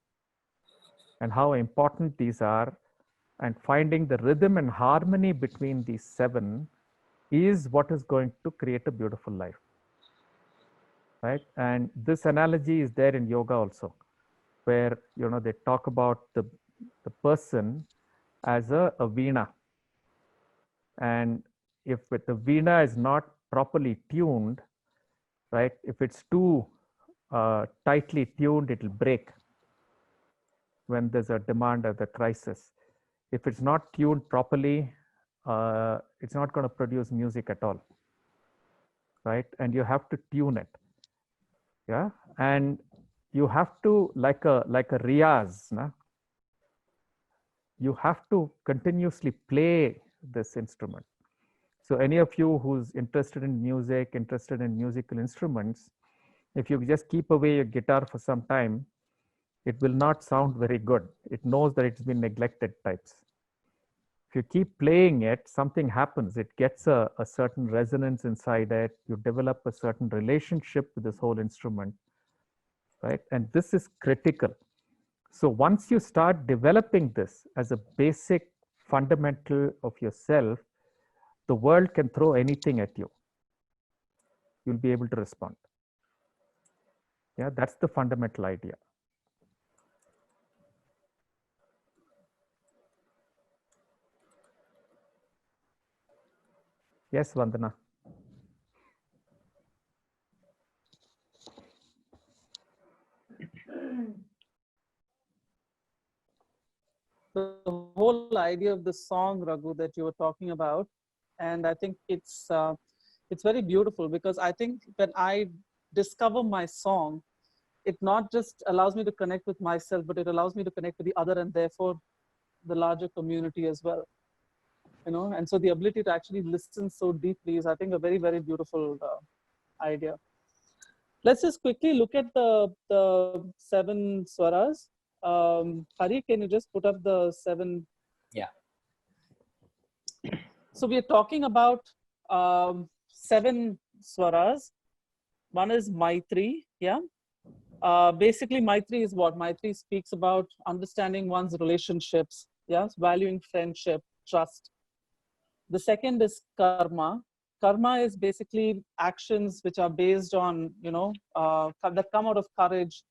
and how important these are, and finding the rhythm and harmony between these 7 is what is going to create a beautiful life, right? And this analogy is there in yoga also, where they talk about the person as a veena, and if the veena is not properly tuned, right, if it's too tightly tuned, it will break when there's a demand or the crisis. If it's not tuned properly, it's not going to produce music at all, right? And you have to tune it, yeah. And you have to, like a riyaz, you have to continuously play this instrument. So any of you who's interested in music, interested in musical instruments, if you just keep away your guitar for some time, it will not sound very good. It knows that it's been neglected types. If you keep playing it, something happens. It gets a certain resonance inside it. You develop a certain relationship with this whole instrument, right? And this is critical. So once you start developing this as a basic fundamental of yourself, the world can throw anything at you. You'll be able to respond. Yeah, that's the fundamental idea. Yes, Vandana. The whole idea of the song, Raghu, that you were talking about, and I think it's very beautiful, because I think when I discover my song, it not just allows me to connect with myself, but it allows me to connect with the other, and therefore the larger community as well. And so the ability to actually listen so deeply is, I think, a very, very beautiful idea. let's just quickly look at the 7 swaras. Hari, can you just put up the 7? Yeah. So we are talking about 7 swaras. One is Maitri, yeah. Basically, Maitri is what? Maitri speaks about understanding one's relationships, yes, valuing friendship, trust. The second is Karma. Karma is basically actions which are based on, that come out of courage,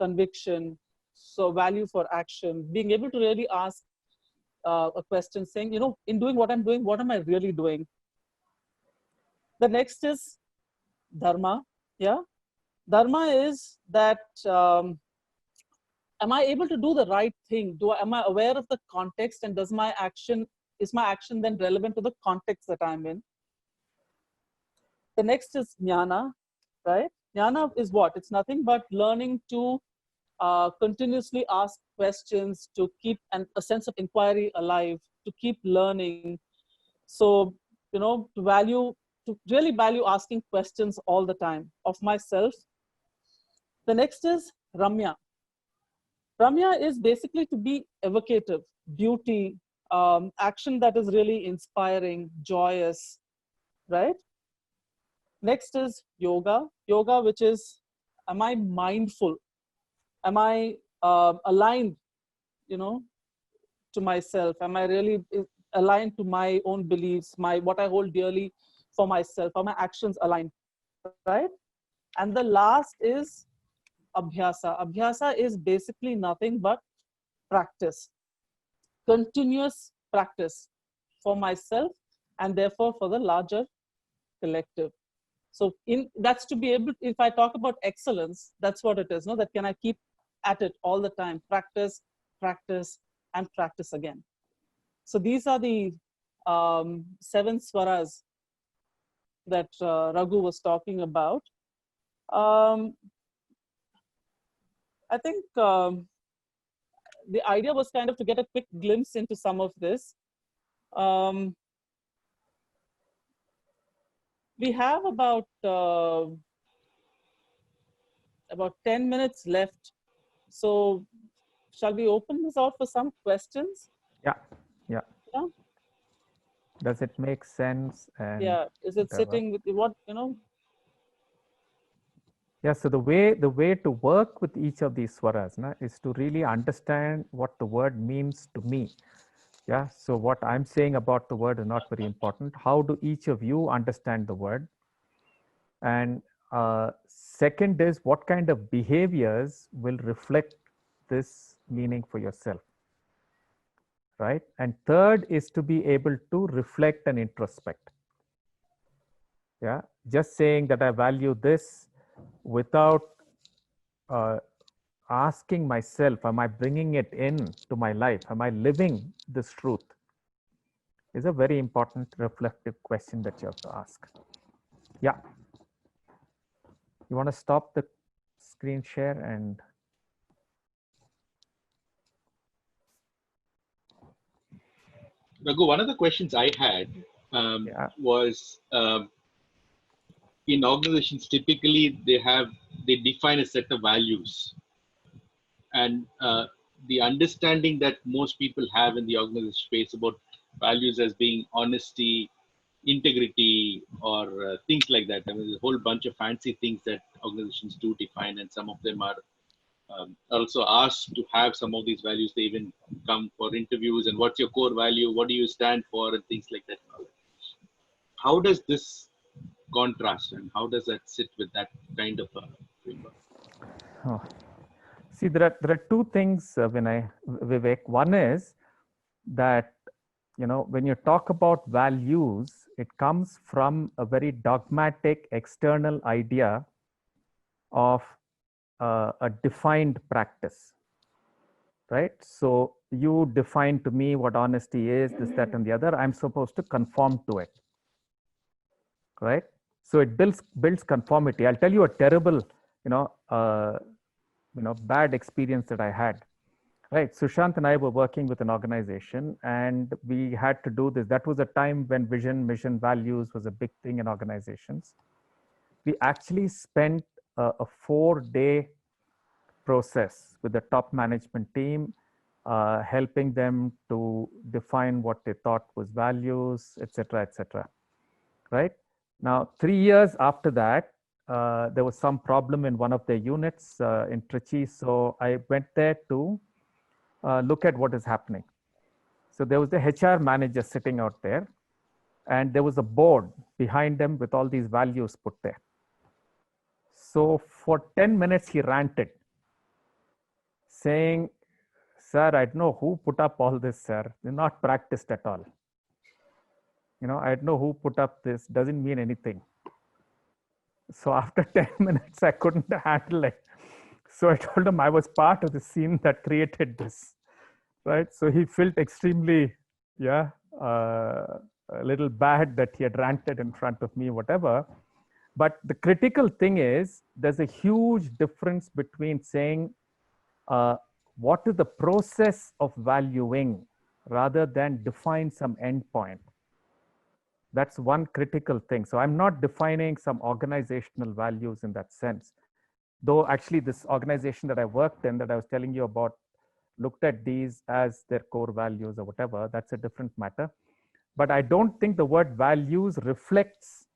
conviction, so value for action, being able to really ask a question saying, in doing what I'm doing, what am I really doing? The next is Dharma, yeah. Dharma is that, am I able to do the right thing? Am I aware of the context, and is my action then relevant to the context that I'm in? The next is Jnana, right? Jnana is what? It's nothing but learning to continuously ask questions, to keep a sense of inquiry alive, to keep learning. So, to really value asking questions all the time of myself. The next is Ramya. Ramya is basically to be evocative, beauty, action that is really inspiring, joyous, right? Next is yoga. Yoga, which is, am I mindful? Am I aligned, to myself? Am I really aligned to my own beliefs, what I hold dearly for myself? Are my actions aligned, right? And the last is Abhyasa. Abhyasa is basically nothing but practice, continuous practice for myself and therefore for the larger collective. So that's to be able, if I talk about excellence, that's what it is, no? That can I keep at it all the time, practice, practice, and practice again. So these are the 7 swaras that Raghu was talking about. I think the idea was kind of to get a quick glimpse into some of this. We have about 10 minutes left. So shall we open this out for some questions? Yeah. Does it make sense? And yeah, is it whatever. sitting with what, Yeah, so the way to work with each of these swaras is to really understand what the word means to me. Yeah, so what I'm saying about the word is not very important. How do each of you understand the word? And second is, what kind of behaviors will reflect this meaning for yourself, right? And third is to be able to reflect and introspect. Yeah, just saying that I value this without asking myself, am I bringing it in to my life? Am I living this truth? Is a very important reflective question that you have to ask. Yeah. You want to stop the screen share and Raghu, one of the questions I had was in organizations, typically they define a set of values, and the understanding that most people have in the organization space about values as being honesty, integrity, or things like that. I mean, there's a whole bunch of fancy things that organizations do define, and some of them are also asked to have some of these values. They even come for interviews, and what's your core value, what do you stand for, and things like that. How does this contrast, and how does that sit with that kind of framework? Oh. See, there are two things, Vivek. One is that, when you talk about values, it comes from a very dogmatic external idea of a defined practice, right? So you define to me what honesty is, this, that, and the other. I'm supposed to conform to it, right? So it builds conformity. I'll tell you a terrible, bad experience that I had. Right, Sushant and I were working with an organization, and we had to do this. That was a time when vision, mission, values was a big thing in organizations. We actually spent a 4-day process with the top management team, helping them to define what they thought was values, etc., etc. Right? Now, 3 years after that, there was some problem in one of their units in Trichy. So I went there to look at what is happening. So there was the HR manager sitting out there, and there was a board behind them with all these values put there. So for 10 minutes, he ranted, saying, "Sir, I don't know who put up all this, sir. They're not practiced at all. You know, I don't know who put up this, doesn't mean anything." So after 10 minutes, I couldn't handle it. So I told him I was part of the scene that created this, right? So he felt extremely, a little bad that he had ranted in front of me, whatever. But the critical thing is, there's a huge difference between saying, what is the process of valuing rather than define some endpoint. That's one critical thing. So I'm not defining some organizational values in that sense. Though actually this organization that I worked in, that I was telling you about, looked at these as their core values or whatever, that's a different matter. But I don't think the word values reflects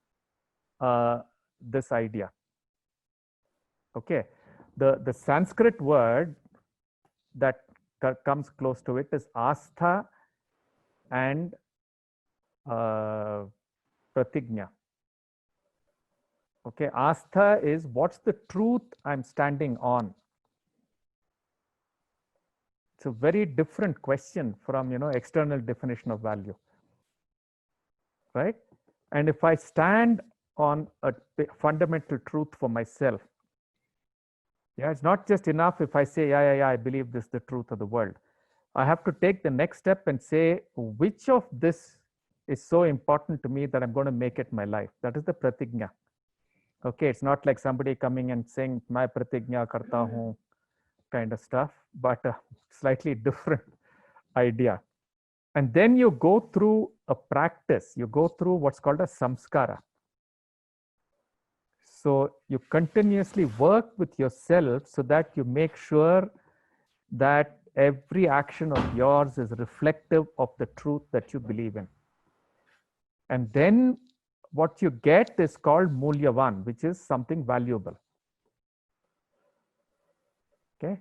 this idea. Okay, the Sanskrit word that comes close to it is astha and pratigna. Okay, astha is what's the truth I'm standing on. It's a very different question from, you know, external definition of value, right? And if I stand on a fundamental truth for myself, it's not just enough if I say, yeah, I believe this is the truth of the world. I have to take the next step and say, which of this is so important to me that I'm going to make it my life. That is the pratigna. Okay, it's not like somebody coming and saying, "Main pratigna karta hoon," kind of stuff, but a slightly different idea. And then you go through a practice, you go through what's called a samskara. So you continuously work with yourself so that you make sure that every action of yours is reflective of the truth that you believe in. And then what you get is called mulyavan, which is something valuable. Okay,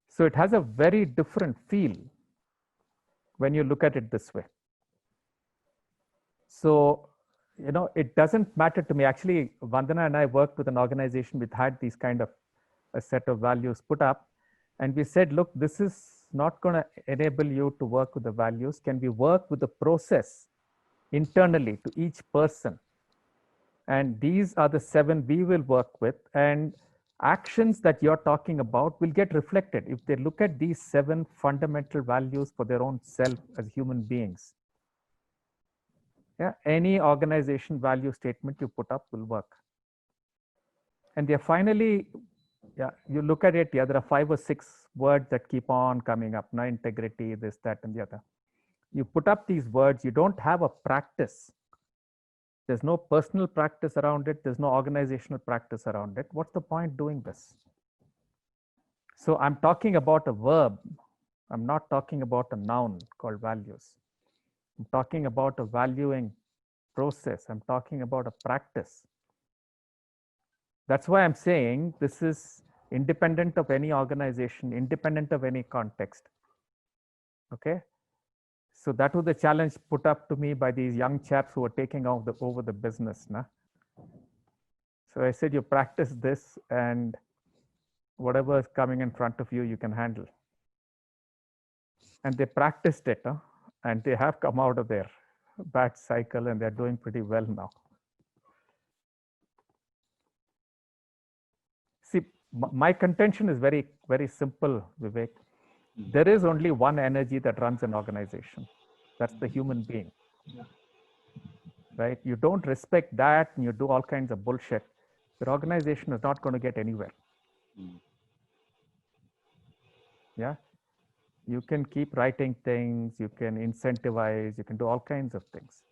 so it has a very different feel when you look at it this way. So, you know, it doesn't matter to me. Actually, Vandana and I worked with an organization which had these kind of a set of values put up. And we said, look, this is not going to enable you to work with the values. Can we work with the process internally to each person? And these are the 7 we will work with. And actions that you're talking about will get reflected if they look at these 7 fundamental values for their own self as human beings. Yeah, any organization value statement you put up will work. And they're finally, you look at it, there are 5 or 6 words that keep on coming up, integrity, this, that, and the other. You put up these words, you don't have a practice. There's no personal practice around it. There's no organizational practice around it. What's the point doing this? So I'm talking about a verb. I'm not talking about a noun called values. I'm talking about a valuing process. I'm talking about a practice. That's why I'm saying this is independent of any organization, independent of any context. Okay. So that was the challenge put up to me by these young chaps who were taking over the business. Nah? So I said, you practice this and whatever is coming in front of you, you can handle. And they practiced it, and they have come out of their bad cycle and they're doing pretty well now. See, my contention is very, very simple, Vivek. There is only one energy that runs an organization. That's the human being. Yeah. Right? You don't respect that and you do all kinds of bullshit. Your organization is not going to get anywhere. Yeah. You can keep writing things, you can incentivize, you can do all kinds of things.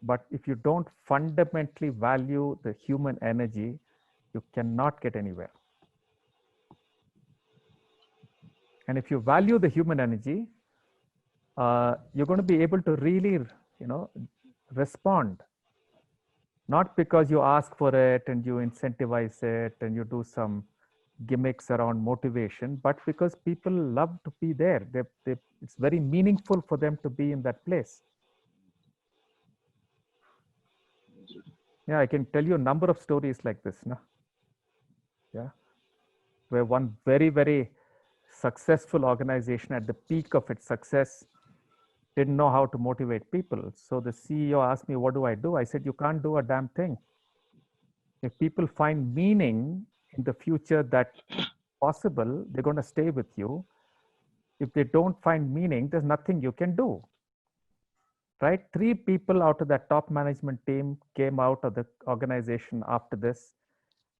But if you don't fundamentally value the human energy, You cannot get anywhere. And if you value the human energy, you're going to be able to really, respond. Not because you ask for it and you incentivize it and you do some gimmicks around motivation, but because people love to be there. It's very meaningful for them to be in that place. Yeah, I can tell you a number of stories like this, no? Yeah, where one very, very successful organization at the peak of its success didn't know how to motivate people. So the CEO asked me, what do I do? I said, you can't do a damn thing. If people find meaning in the future that's possible, they're going to stay with you. If they don't find meaning, there's nothing you can do. Right? 3 people out of that top management team came out of the organization after this.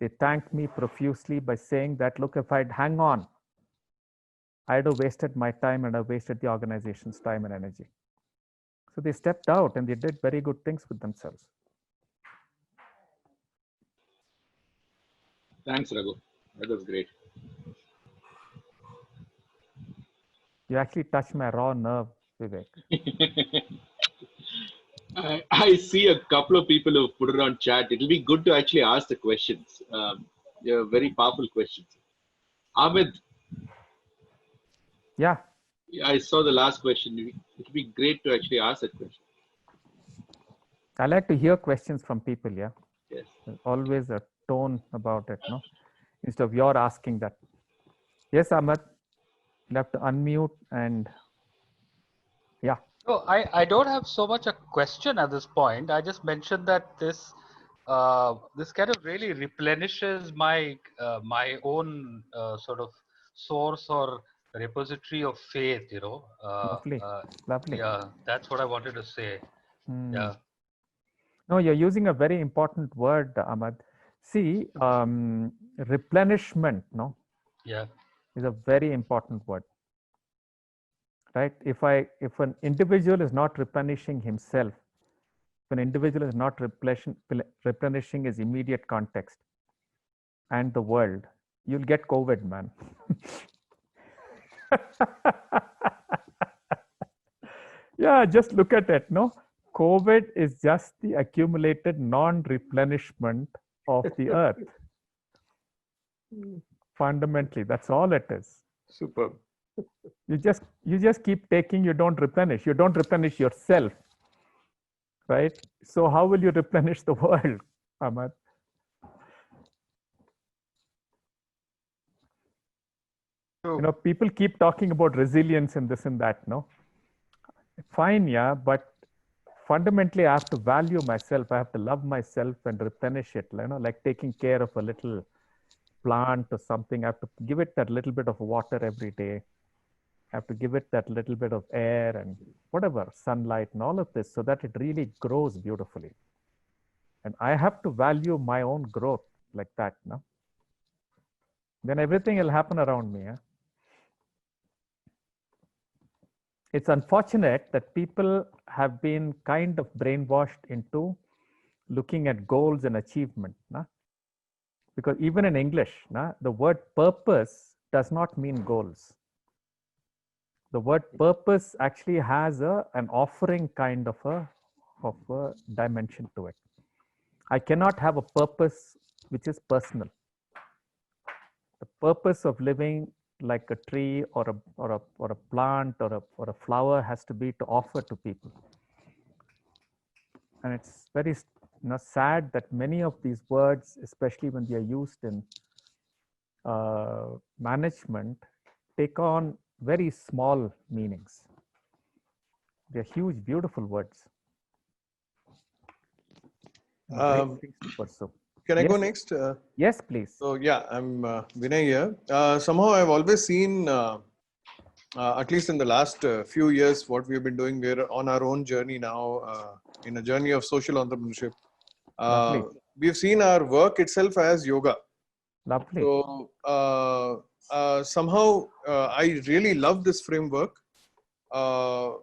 They thanked me profusely by saying that, look, if I'd hang on, I'd have wasted my time and I've wasted the organization's time and energy. So they stepped out and they did very good things with themselves. Thanks, Raghu. That was great. You actually touched my raw nerve, Vivek. I see a couple of people who put it on chat. It'll be good to actually ask the questions. They're very powerful questions. Ahmed. Yeah. I saw the last question. It'd be great to actually ask that question. I like to hear questions from people. Yeah. Yes. There's always a tone about it, no? Instead of your asking that. Yes, Ahmed. You have to unmute and yeah. So I don't have so much a question at this point. I just mentioned that this this kind of really replenishes my my own sort of source or repository of faith, Lovely. Lovely. Yeah, that's what I wanted to say. Yeah. No, you're using a very important word, Ahmed. See, replenishment, no? Yeah. Is a very important word. Right? If an individual is not replenishing himself, if an individual is not replenishing his immediate context and the world, you'll get COVID, man. Yeah, just look at it, no? COVID is just the accumulated non-replenishment of the earth. Fundamentally, that's all it is. Superb. You just keep taking, you don't replenish yourself, right? So how will you replenish the world, Ahmed? People keep talking about resilience and this and that, no? Fine, yeah, but fundamentally I have to value myself. I have to love myself and replenish it, like taking care of a little plant or something. I have to give it that little bit of water every day. I have to give it that little bit of air and whatever, sunlight and all of this so that it really grows beautifully. And I have to value my own growth like that, no? Then everything will happen around me. Yeah? It's unfortunate that people have been kind of brainwashed into looking at goals and achievement. Nah? Because even in English, nah, the word purpose does not mean goals. The word purpose actually has an offering kind of a dimension to it. I cannot have a purpose which is personal. The purpose of living like a tree or a plant or a flower has to be to offer to people. And it's very sad that many of these words, especially when they are used in management, take on very small meanings. They're huge, beautiful words. Things to pursue. Can I go next? Yes, please. So yeah, I'm Vinay here. Somehow I've always seen, at least in the last few years, what we've been doing. We're on our own journey now, in a journey of social entrepreneurship. We've seen our work itself as yoga. Lovely. So somehow I really love this framework. But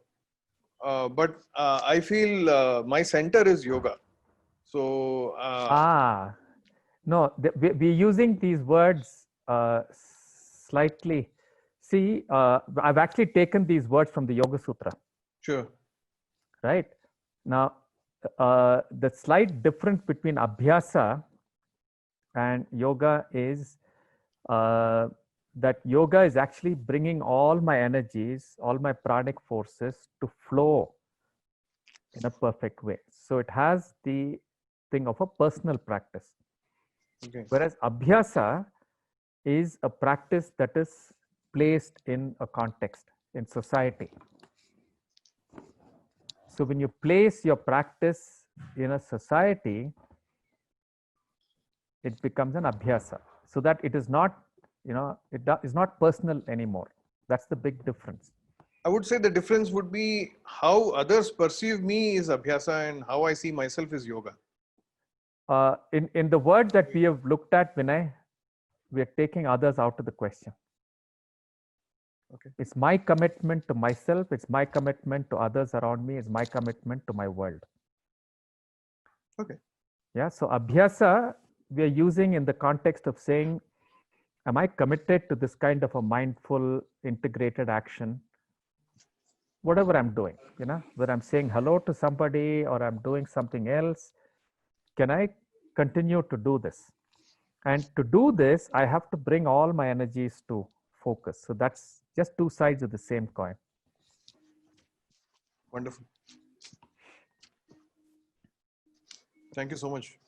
I feel my center is yoga. So No, we're using these words slightly. See, I've actually taken these words from the Yoga Sutra. Sure. Right? Now, the slight difference between Abhyasa and yoga is that yoga is actually bringing all my energies, all my pranic forces to flow in a perfect way. So it has the thing of a personal practice. Okay. Whereas Abhyasa is a practice that is placed in a context, in society. So when you place your practice in a society, it becomes an Abhyasa. So that it is not, it is not personal anymore. That's the big difference. I would say the difference would be how others perceive me is Abhyasa and how I see myself is yoga. In the word that we have looked at, Vinay, we are taking others out of the question. Okay. It's my commitment to myself. It's my commitment to others around me. It's my commitment to my world. Okay. Yeah. So Abhyasa, we are using in the context of saying, am I committed to this kind of a mindful, integrated action? Whatever I'm doing, whether I'm saying hello to somebody or I'm doing something else, can I continue to do this? And to do this, I have to bring all my energies to focus. So that's just two sides of the same coin. Wonderful. Thank you so much.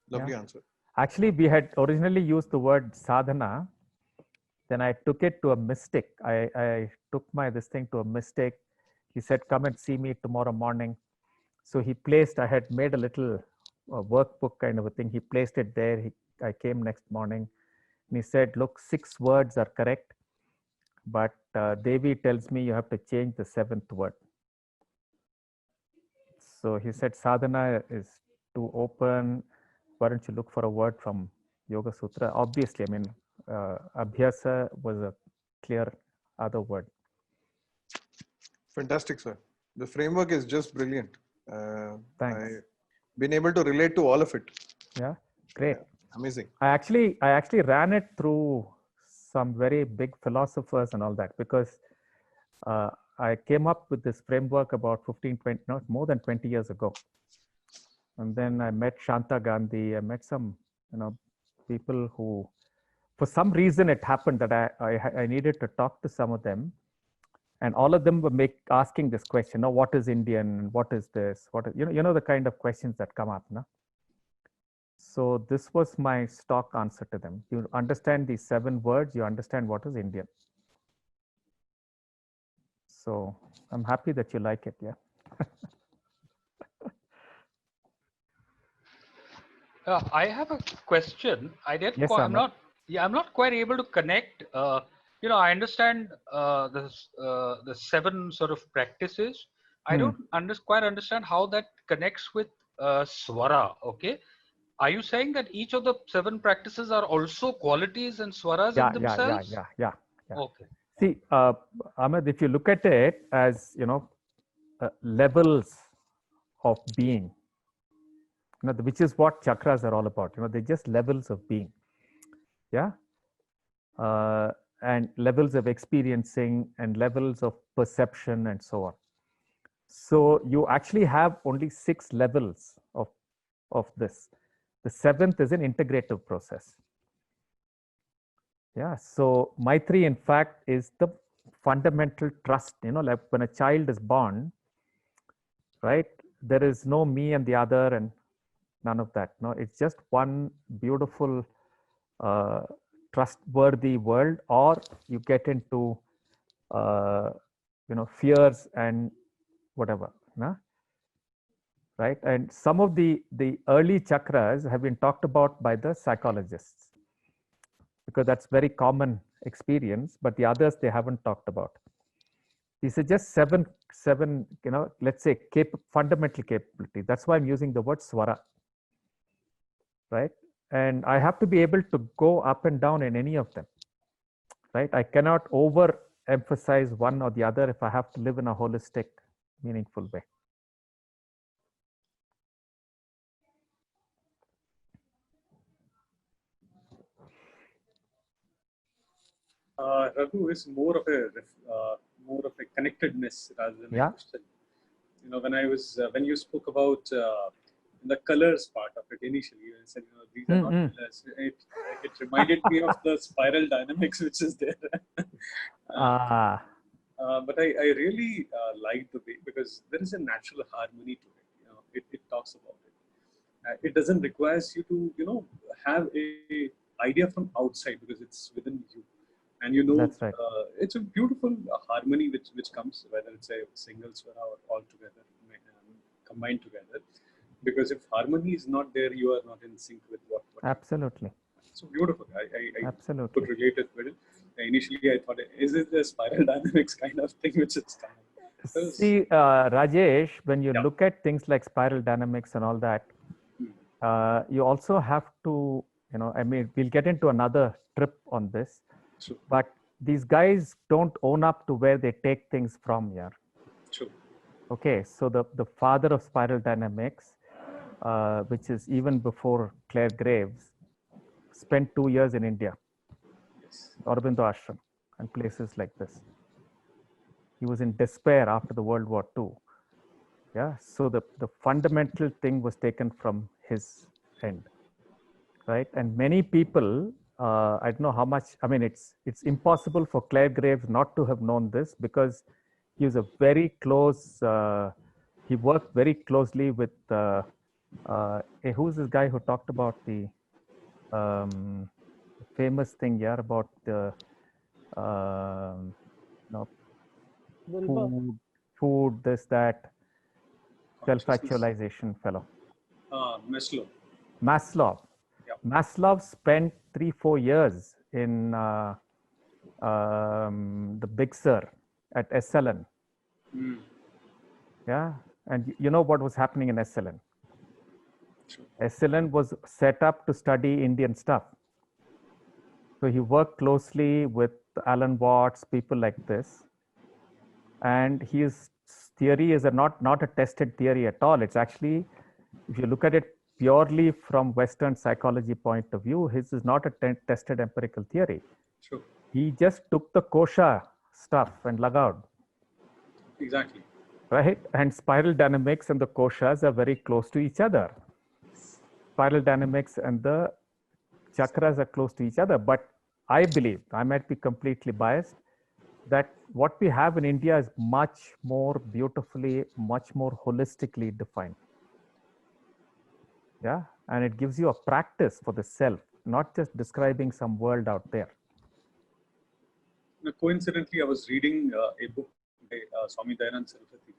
Lovely answer. Actually, we had originally used the word sadhana. Then I took it to a mystic. I took this thing to a mystic. He said, come and see me tomorrow morning. So he placed, I had made a little workbook kind of a thing. He placed it there. I came next morning and he said, look, 6 words are correct. But Devi tells me you have to change the 7th word. So he said, sadhana is too open. Why don't you look for a word from Yoga Sutra? Obviously, I mean, Abhyasa was a clear other word. Fantastic, sir. The framework is just brilliant. Thanks. I've been able to relate to all of it. Yeah, great. Yeah, amazing. I actually ran it through some very big philosophers and all that, because I came up with this framework about 15, 20, not more than 20 years ago. And then I met Shanta Gandhi. I met some, people who, for some reason, it happened that I needed to talk to some of them. And all of them were asking this question, what is Indian? What is this? What is, the kind of questions that come up. No? So this was my stock answer to them. You understand these 7 words, you understand what is Indian. So I'm happy that you like it. Yeah. I have a question. Yes, I'm not quite able to connect. I understand the 7 sort of practices. I don't quite understand how that connects with swara. Okay, are you saying that each of the 7 practices are also qualities and swaras in themselves? Yeah. Okay. See, Ahmed, if you look at it as levels of being, which is what chakras are all about. They're just levels of being. Yeah. And levels of experiencing and levels of perception and so on. So you actually have only 6 levels of this. The 7th is an integrative process. Yeah. So Maitri, in fact, is the fundamental trust. Like when a child is born, right? There is no me and the other and none of that. No, it's just one beautiful, trustworthy world, or you get into, fears and whatever. No? Right? And some of the early chakras have been talked about by the psychologists, because that's very common experience, but the others they haven't talked about. These are just seven, let's say fundamental capability. That's why I'm using the word swara, right? And I have to be able to go up and down in any of them, right? I cannot overemphasize one or the other if I have to live in a holistic, meaningful way. Raghu is more of a connectedness rather than a question. You know, when you spoke about the colors part of it initially, you said, you know, these are not colors. It reminded me of the spiral dynamics which is there. But I really like the way, because there is a natural harmony to it. You know, it talks about it. It doesn't require you to, you know, have a idea from outside, because it's within you. And you know, that's right. It's a beautiful harmony which comes, whether it's a single swara or all together, combined together. Because if harmony is not there, you are not in sync with what Absolutely. So beautiful. I Absolutely could relate it with it. Initially, I thought, is it a spiral dynamics kind of thing which it's kind of? See, Rajesh, when you look at things like spiral dynamics and all that, you also have to, you know, I mean, we'll get into another trip on this, but these guys don't own up to where they take things from here. True. Okay, so the father of spiral dynamics, which is even before Claire Graves, spent 2 years in India, Aurobindo Ashram and places like this. He was in despair after the World War II. Yeah, so the fundamental thing was taken from his end, right? And many people, I don't know how much, I mean, it's impossible for Claire Graves not to have known this, because he was a very close, he worked very closely with, who's this guy who talked about the famous thing here about the, you know, food, this, that, self-actualization fellow. Maslow. Maslow. Yeah. Maslow spent 3-4 years in the Big Sur at SLN. Yeah, and you know what was happening in SLN? SLN was set up to study Indian stuff. So he worked closely with Alan Watts, people like this. And his theory is not a tested theory at all. It's actually, if you look at it purely from Western psychology point of view, his is not a tested empirical theory. True. He just took the kosha stuff and lagad. Exactly. Right? And spiral dynamics and the koshas are very close to each other. Spiral dynamics and the chakras are close to each other. But I believe, I might be completely biased, that what we have in India is much more beautifully, much more holistically defined. Yeah, and it gives you a practice for the self, not just describing some world out there. Now, coincidentally, I was reading a book by Swami Dayanand Saraswati,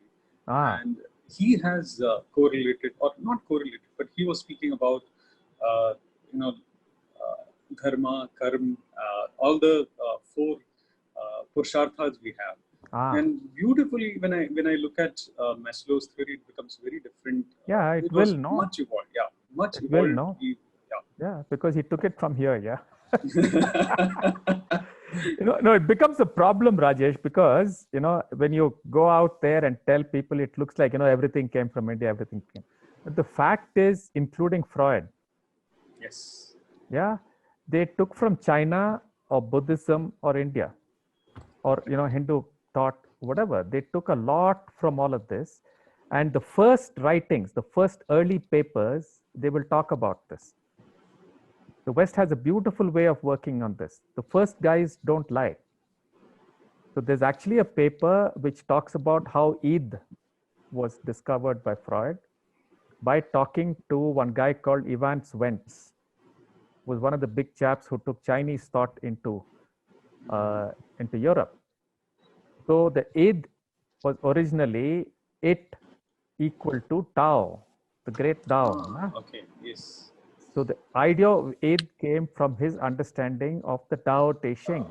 and he has correlated, or not correlated, but he was speaking about, you know, dharma, karma, all the 4 purusharthas we have. And beautifully, when I look at Maslow's theory, it becomes very different. Yeah, it will, no? Much evolved, yeah. Much it evolved. Will, no? Yeah, because he took it from here, yeah. No, it becomes a problem, Rajesh, because, you know, when you go out there and tell people, it looks like, you know, everything came from India, everything came. But the fact is, including Freud. Yes. Yeah, they took from China or Buddhism or India or, you know, Hindu thought, whatever. They took a lot from all of this. And the first writings, the first early papers, they will talk about this. The West has a beautiful way of working on this. The first guys don't lie. So there's actually a paper which talks about how Eid was discovered by Freud by talking to one guy called Ivan Swentz, who was one of the big chaps who took Chinese thought into Europe. So the Eid was originally it equal to Tao, the great Tao. Okay, yes. So the idea of Eid came from his understanding of the Tao Te Ching.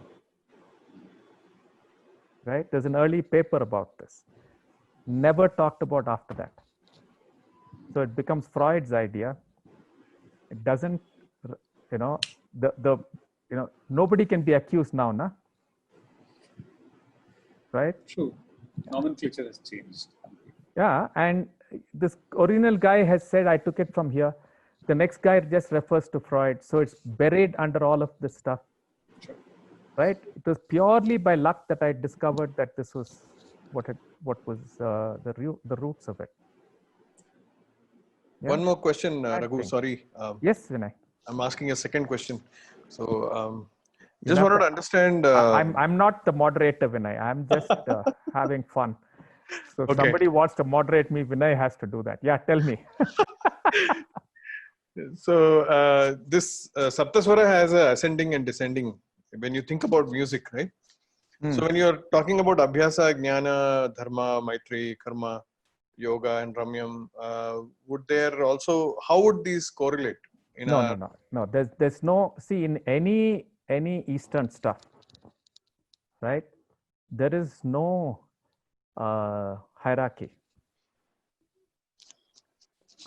Right? There's an early paper about this. Never talked about after that. So it becomes Freud's idea. It doesn't, you know, you know, nobody can be accused now, na? Right? True. Nomenclature has changed. Yeah, and this original guy has said, I took it from here. The next guy just refers to Freud. So it's buried under all of this stuff. Sure. right? It was purely by luck that I discovered that this was what was the roots of it. Yeah? One more question, Raghu. Thing. Sorry. Yes, Vinay. I'm asking a second question. So You'll just have wanted to understand. I'm not the moderator, Vinay. I'm just having fun. So if Okay. somebody wants to moderate me, Vinay has to do that. Yeah, tell me. So this Saptaswara has a ascending and descending when you think about music, right? So when you're talking about Abhyasa, Jnana, Dharma, Maitri, Karma, Yoga and Ramyam, would there also, how would these correlate? No. There's no, see, in any Eastern stuff, right? There is no hierarchy.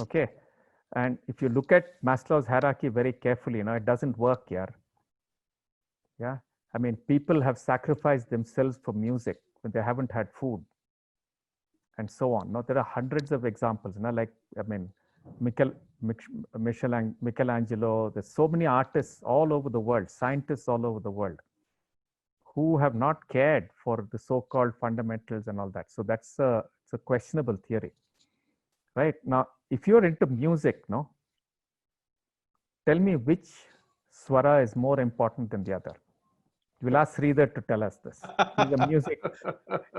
Okay. And if you look at Maslow's hierarchy very carefully, it doesn't work here. Yeah. I mean, people have sacrificed themselves for music when they haven't had food and so on. Now, there are hundreds of examples, like, I mean, Michelangelo, there's so many artists all over the world, scientists all over the world who have not cared for the so-called fundamentals and all that. So it's a questionable theory, right? Now, if you're into music, tell me which swara is more important than the other. We'll ask Sridhar to tell us this.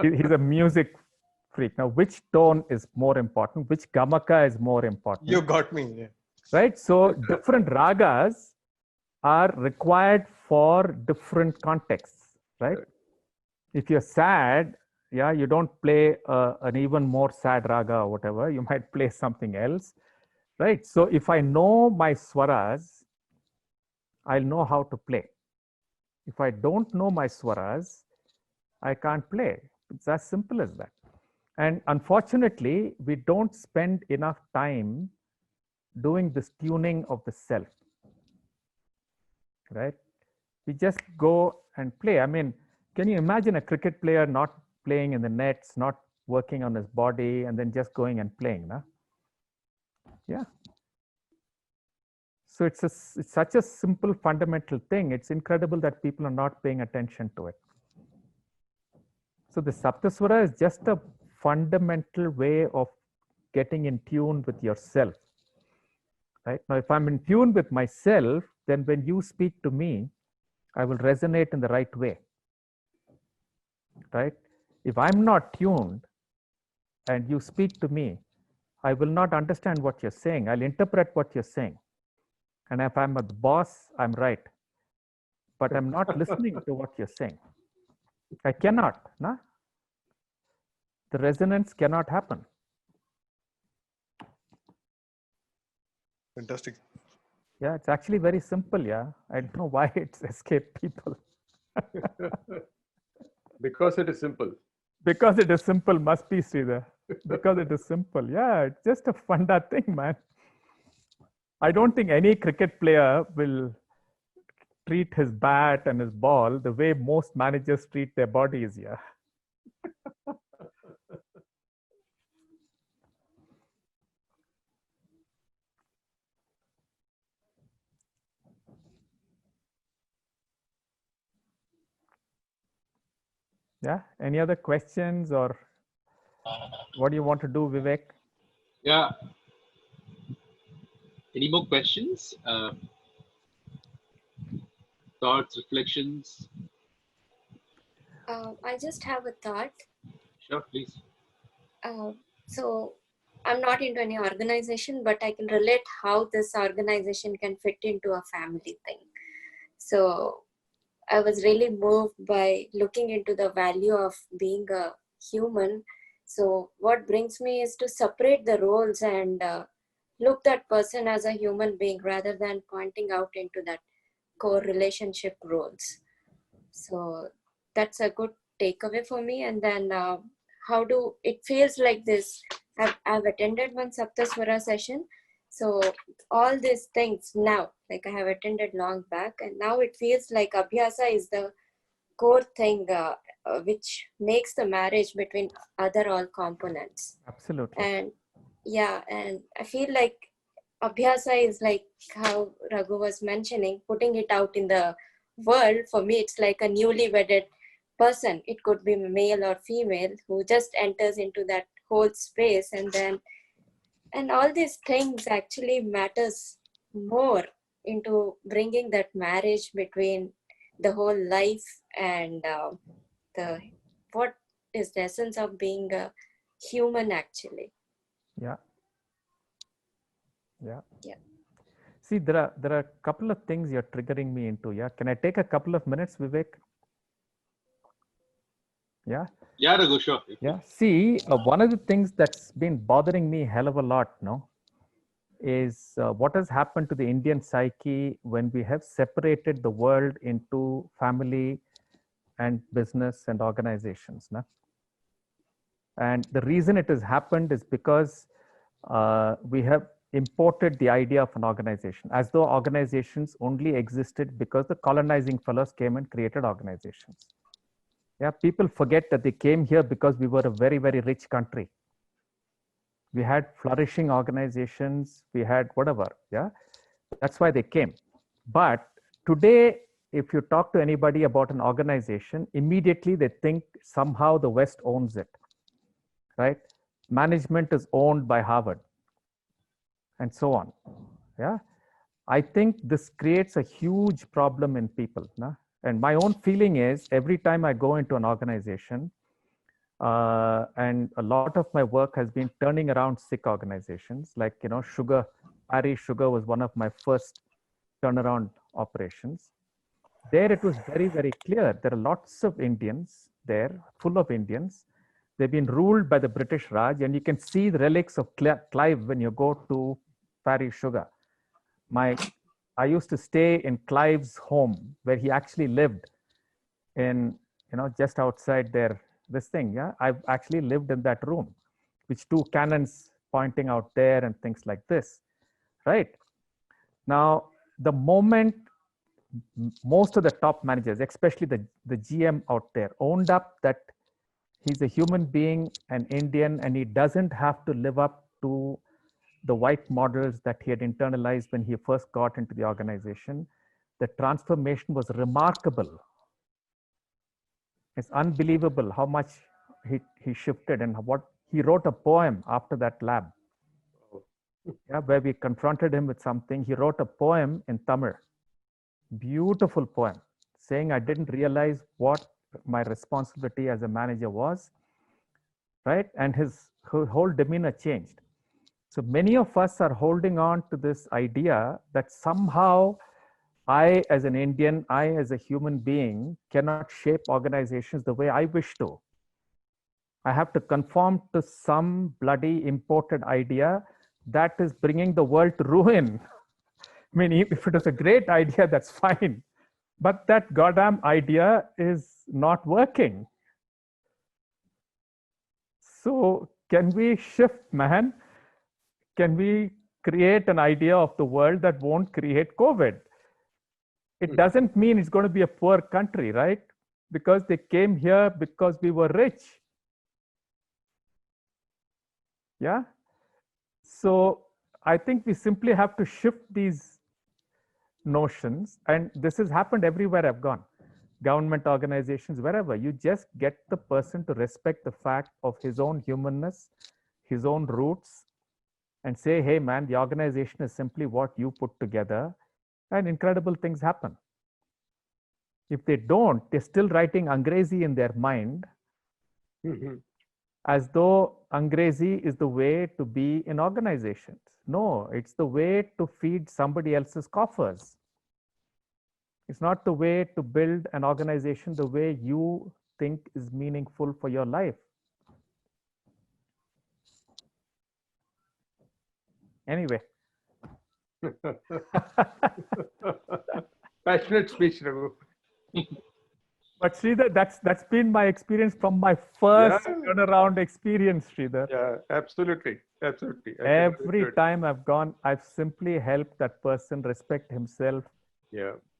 He's a music freak. Now, which tone is more important? Which gamaka is more important? You got me. Yeah. Right? So different ragas are required for different contexts, right? If you're sad, you don't play an even more sad raga or whatever. You might play something else, right? So if I know my swaras, I'll know how to play. If I don't know my swaras, I can't play. It's as simple as that. And unfortunately, we don't spend enough time doing this tuning of the self, right? We just go and play. I mean, can you imagine a cricket player not playing in the nets, not working on his body, and then just going and playing? Yeah. So it's such a simple fundamental thing. It's incredible that people are not paying attention to it. So the Saptaswara is just a fundamental way of getting in tune with yourself. Right? Now, if I'm in tune with myself, then when you speak to me, I will resonate in the right way. Right? If I'm not tuned and you speak to me, I will not understand what you're saying. I'll interpret what you're saying. And if I'm a boss, I'm right. But I'm not listening to what you're saying. I cannot. No? The resonance cannot happen. Fantastic. Yeah, it's actually very simple. Yeah, I don't know why it's escaped people. Because it is simple. Because it is simple, must be, Sridhar. Because it is simple. Yeah, it's just a funda thing, man. I don't think any cricket player will treat his bat and his ball the way most managers treat their bodies. Yeah. Yeah. Any other questions, or what do you want to do, Vivek? Yeah. Any more questions? Thoughts, reflections? I just have a thought. Sure, please. So I'm not into any organization, but I can relate how this organization can fit into a family thing. So I was really moved by looking into the value of being a human. So what brings me is to separate the roles and look that person as a human being rather than pointing out into that core relationship roles. So that's a good takeaway for me. And then how do it feels like this? I've attended one Saptaswara session. So all these things now, like I have attended long back, and now it feels like Abhyasa is the core thing which makes the marriage between other all components. Absolutely. And yeah, and I feel like Abhyasa is like how Raghu was mentioning, putting it out in the world, for me, it's like a newly wedded person. It could be male or female who just enters into that whole space, and all these things actually matters more into bringing that marriage between the whole life and the what is the essence of being a human actually. Yeah. Yeah. Yeah. See, there are a couple of things you're triggering me into. Yeah. Can I take a couple of minutes, Vivek? Yeah. Yeah, Raghu, sure. Yeah. See, one of the things that's been bothering me a hell of a lot, no, is what has happened to the Indian psyche when we have separated the world into family and business and organizations. No? And the reason it has happened is because we have imported the idea of an organization as though organizations only existed because the colonizing fellows came and created organizations. Yeah, people forget that they came here because we were a very, very rich country. We had flourishing organizations, we had whatever, yeah, that's why they came. But today, if you talk to anybody about an organization, immediately they think somehow the West owns it, right? Management is owned by Harvard and so on, yeah. I think this creates a huge problem in people, nah? And my own feeling is every time I go into an organization, and a lot of my work has been turning around sick organizations, like, you know, Parry Sugar was one of my first turnaround operations. There it was very, very clear. There are lots of Indians there, full of Indians. They've been ruled by the British Raj, and you can see the relics of Clive when you go to Parry Sugar. I used to stay in Clive's home where he actually lived in, you know, just outside there, this thing, yeah. I've actually lived in that room, which two cannons pointing out there and things like this, right? Now, the moment most of the top managers, especially the GM out there, owned up that he's a human being, an Indian, and he doesn't have to live up to the white models that he had internalized when he first got into the organization, the transformation was remarkable. It's unbelievable how much he shifted, and what he wrote a poem after that lab. Yeah, where we confronted him with something. He wrote a poem in Tamil, beautiful poem, saying I didn't realize what my responsibility as a manager was, right? And his whole demeanor changed. So many of us are holding on to this idea that somehow I, as an Indian, I, as a human being, cannot shape organizations the way I wish to. I have to conform to some bloody imported idea that is bringing the world to ruin. I mean, if it is a great idea, that's fine. But that goddamn idea is not working. So can we shift, man? Can we create an idea of the world that won't create COVID? It doesn't mean it's going to be a poor country, right? Because they came here because we were rich. Yeah. So I think we simply have to shift these notions. And this has happened everywhere I've gone. Government organizations, wherever. You just get the person to respect the fact of his own humanness, his own roots, and say, hey, man, the organization is simply what you put together, and incredible things happen. If they don't, they're still writing Angrezi in their mind, as though Angrezi is the way to be in organizations. No, it's the way to feed somebody else's coffers. It's not the way to build an organization the way you think is meaningful for your life. Anyway. Passionate speech, Raghu. But Sridhar, that's been my experience from my first turnaround experience, Sridhar. Yeah, absolutely. Absolutely. Every time I've gone, I've simply helped that person respect himself,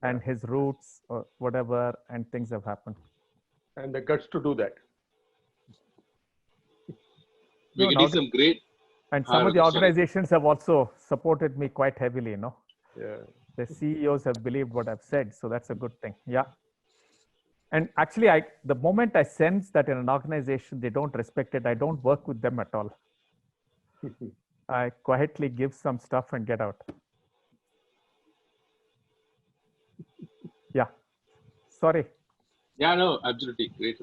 and his roots or whatever, and things have happened. And the guts to do that. We're getting some great. And some of the organizations have also supported me quite heavily, you know. Yeah. The CEOs have believed what I've said, so that's a good thing. Yeah. And actually, the moment I sense that in an organization they don't respect it, I don't work with them at all. I quietly give some stuff and get out. Yeah. Sorry. Yeah, no, absolutely great.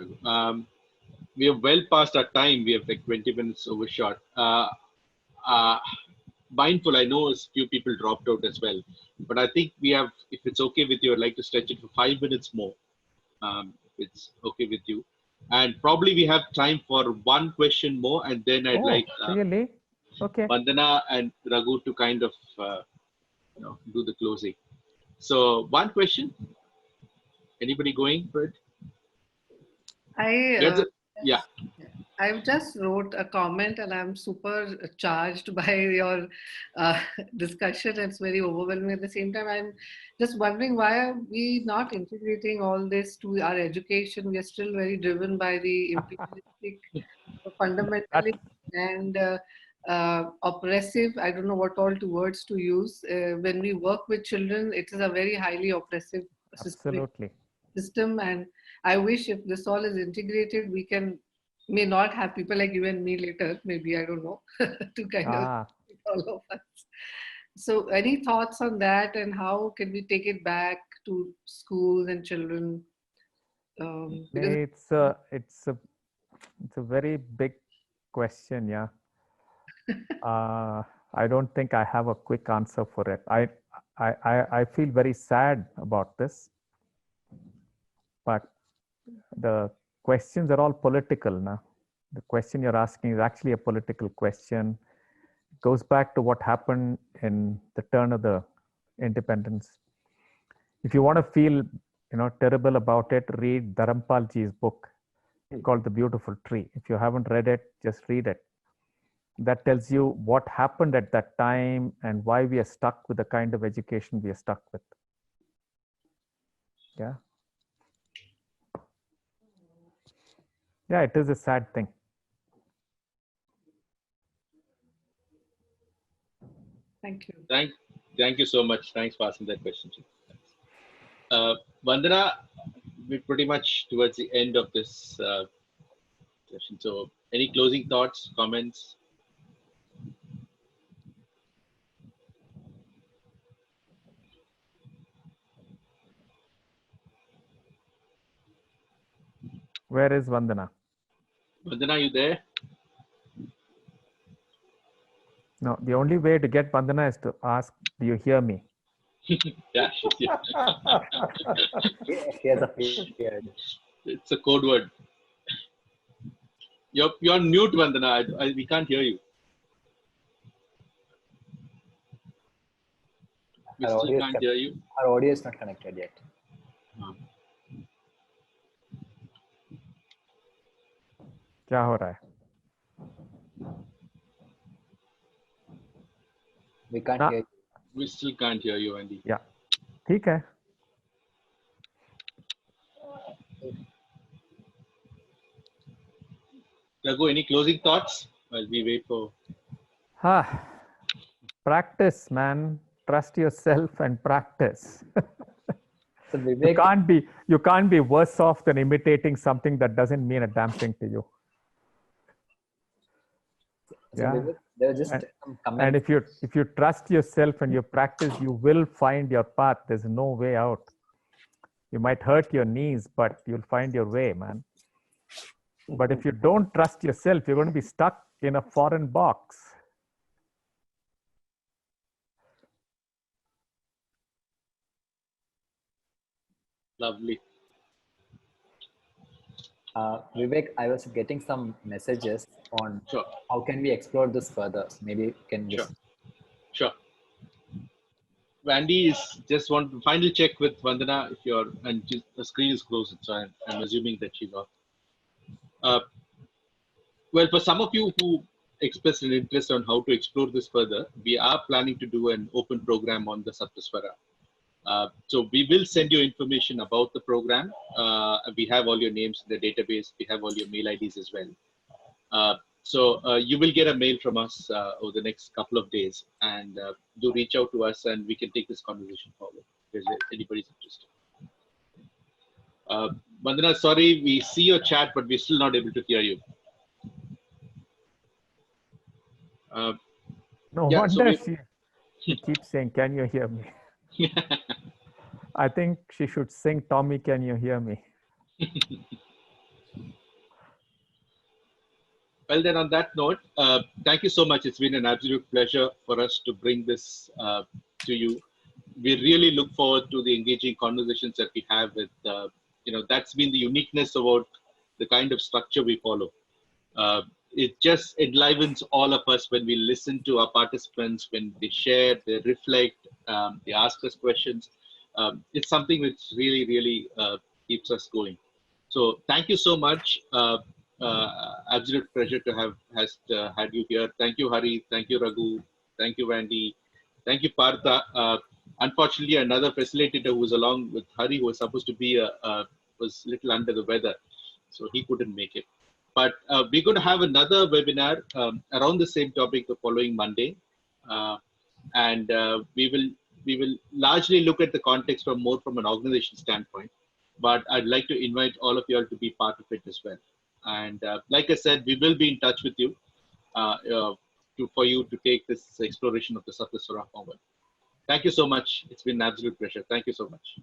We are well past our time. We have like 20 minutes overshot. Mindful, I know a few people dropped out as well, but I think we have, if it's okay with you, I'd like to stretch it for 5 minutes more. If it's okay with you. And probably we have time for one question more, and then I'd like really? Okay. Vandana and Raghu to kind of do the closing. So one question. Anybody going for it? Yeah. I just wrote a comment and I'm super charged by your discussion. It's very overwhelming. At the same time, I'm just wondering, why are we not integrating all this to our education? We are still very driven by the imperialistic fundamentalism and oppressive. I don't know what all words to use. When we work with children, it is a very highly oppressive system. And I wish if this all is integrated, we may not have people like you and me later, maybe, I don't know, to kind of all of us. So any thoughts on that, and how can we take it back to schools and children? It's a very big question. Yeah. I don't think I have a quick answer for it. I feel very sad about this, but the questions are all political now. The question you're asking is actually a political question. It goes back to what happened in the turn of the independence. If you want to feel, terrible about it, read Dharampal Ji's book called The Beautiful Tree. If you haven't read it, just read it. That tells you what happened at that time and why we are stuck with the kind of education we are stuck with. Yeah. Yeah, it is a sad thing. Thank you. Thank you so much. Thanks for asking that question. Vandana, we're pretty much towards the end of this session. So any closing thoughts, comments? Where is Vandana? Vandana, you there? No, the only way to get Vandana is to ask, do you hear me? Yeah, she's here. It's a code word. You're on mute, Vandana. We can't hear you. We still can't hear you. Our audio is not connected yet. क्या हो रहा है? We can't hear you. We still can't hear you, Andy. Yeah. ठीक है. Raghu, any closing thoughts while we wait for? Practice, man. Trust yourself and practice. So Vivek, you can't be worse off than imitating something that doesn't mean a damn thing to you. Yeah. And if you trust yourself and you practice, you will find your path. There's no way out. You might hurt your knees, but you'll find your way, man. But if you don't trust yourself, you're going to be stuck in a foreign box. Lovely. Vivek, I was getting some messages on how can we explore this further. Maybe you can just... Sure. Andy is just want to final check with Vandana if the screen is closed, so I'm assuming that she's off. Well, for some of you who expressed an interest on how to explore this further, we are planning to do an open program on the Saptaswara. So we will send you information about the program. We have all your names in the database. We have all your mail IDs as well. So you will get a mail from us over the next couple of days, and do reach out to us, and we can take this conversation forward if anybody's interested. Vandana, sorry, we see your chat, but we're still not able to hear you. No yeah, wonder so she keeps saying, "Can you hear me?" I think she should sing, "Tommy, can you hear me?" Well, then on that note, thank you so much. It's been an absolute pleasure for us to bring this to you. We really look forward to the engaging conversations that we have with, that's been the uniqueness about the kind of structure we follow. It just enlivens all of us when we listen to our participants, when they share, they reflect, they ask us questions. It's something which really, really keeps us going. So thank you so much. Absolute pleasure to have had you here. Thank you, Hari. Thank you, Raghu. Thank you, Vandy. Thank you, Partha. Unfortunately, another facilitator who was along with Hari, who was supposed to be was a little under the weather, so he couldn't make it. But we're going to have another webinar around the same topic the following Monday, and we will largely look at the context from an organization standpoint. But I'd like to invite all of you all to be part of it as well. And like I said, we will be in touch with you for you to take this exploration of the Sataswara forward. Thank you so much. It's been an absolute pleasure. Thank you so much.